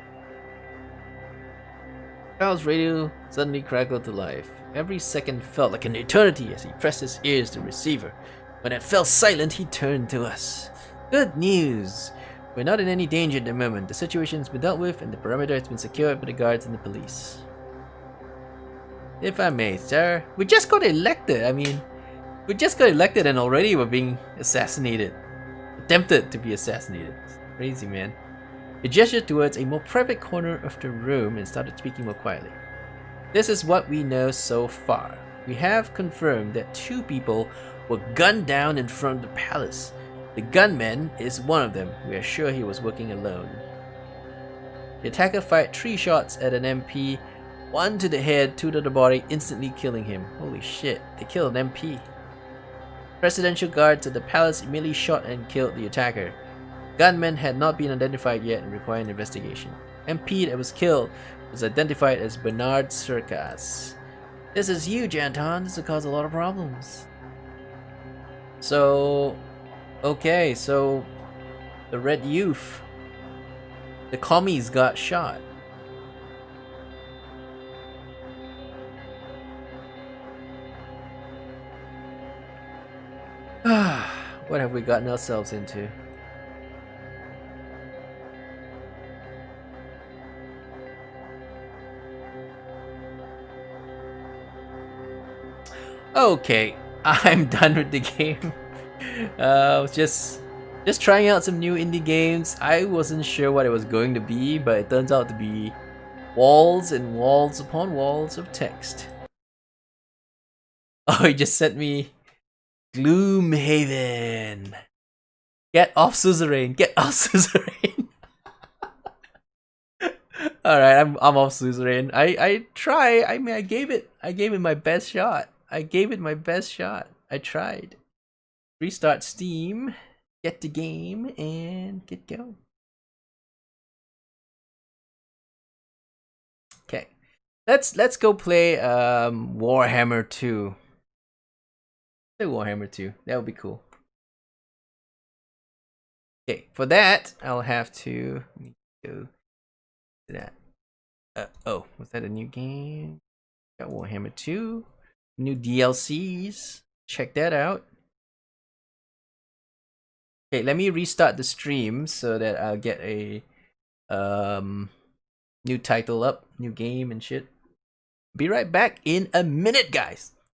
Carl's radio suddenly crackled to life. Every second felt like an eternity as he pressed his ears to the receiver. When it fell silent, he turned to us. Good news! We're not in any danger at the moment. The situation's been dealt with and the perimeter has been secured by the guards and the police. If I may, sir, we just got elected. I mean, we just got elected and already we're being assassinated. Attempted to be assassinated. It's crazy, man. He gestured towards a more private corner of the room and started speaking more quietly. This is what we know so far. We have confirmed that 2 people were gunned down in front of the palace. The gunman is one of them. We are sure he was working alone. The attacker fired 3 shots at an MP, 1 to the head, 2 to the body, instantly killing him. Holy shit, they killed an MP. Presidential guards at the palace immediately shot and killed the attacker. Gunman had not been identified yet and required an investigation. MP that was killed was identified as Bernard Circas. This is huge, Anton. This will cause a lot of problems. So, okay, so the Red Youth, the commies got shot. What have we gotten ourselves into? Okay, I'm done with the game. Just trying out some new indie games. I wasn't sure what it was going to be, but it turns out to be walls and walls upon walls of text. Oh, he just sent me Gloomhaven. Get off Suzerain. Get off Suzerain. Alright, I'm off Suzerain. I try. I mean, I gave it my best shot. I tried. Restart Steam, get the game, and get going. Okay, let's go play Warhammer 2. Play Warhammer 2. That would be cool. Okay, for that I'll have to go to that. Oh, was that a new game? Got Warhammer 2. New DLCs. Check that out. Okay, let me restart the stream so that I'll get a new title up, new game and shit. Be right back in a minute, guys.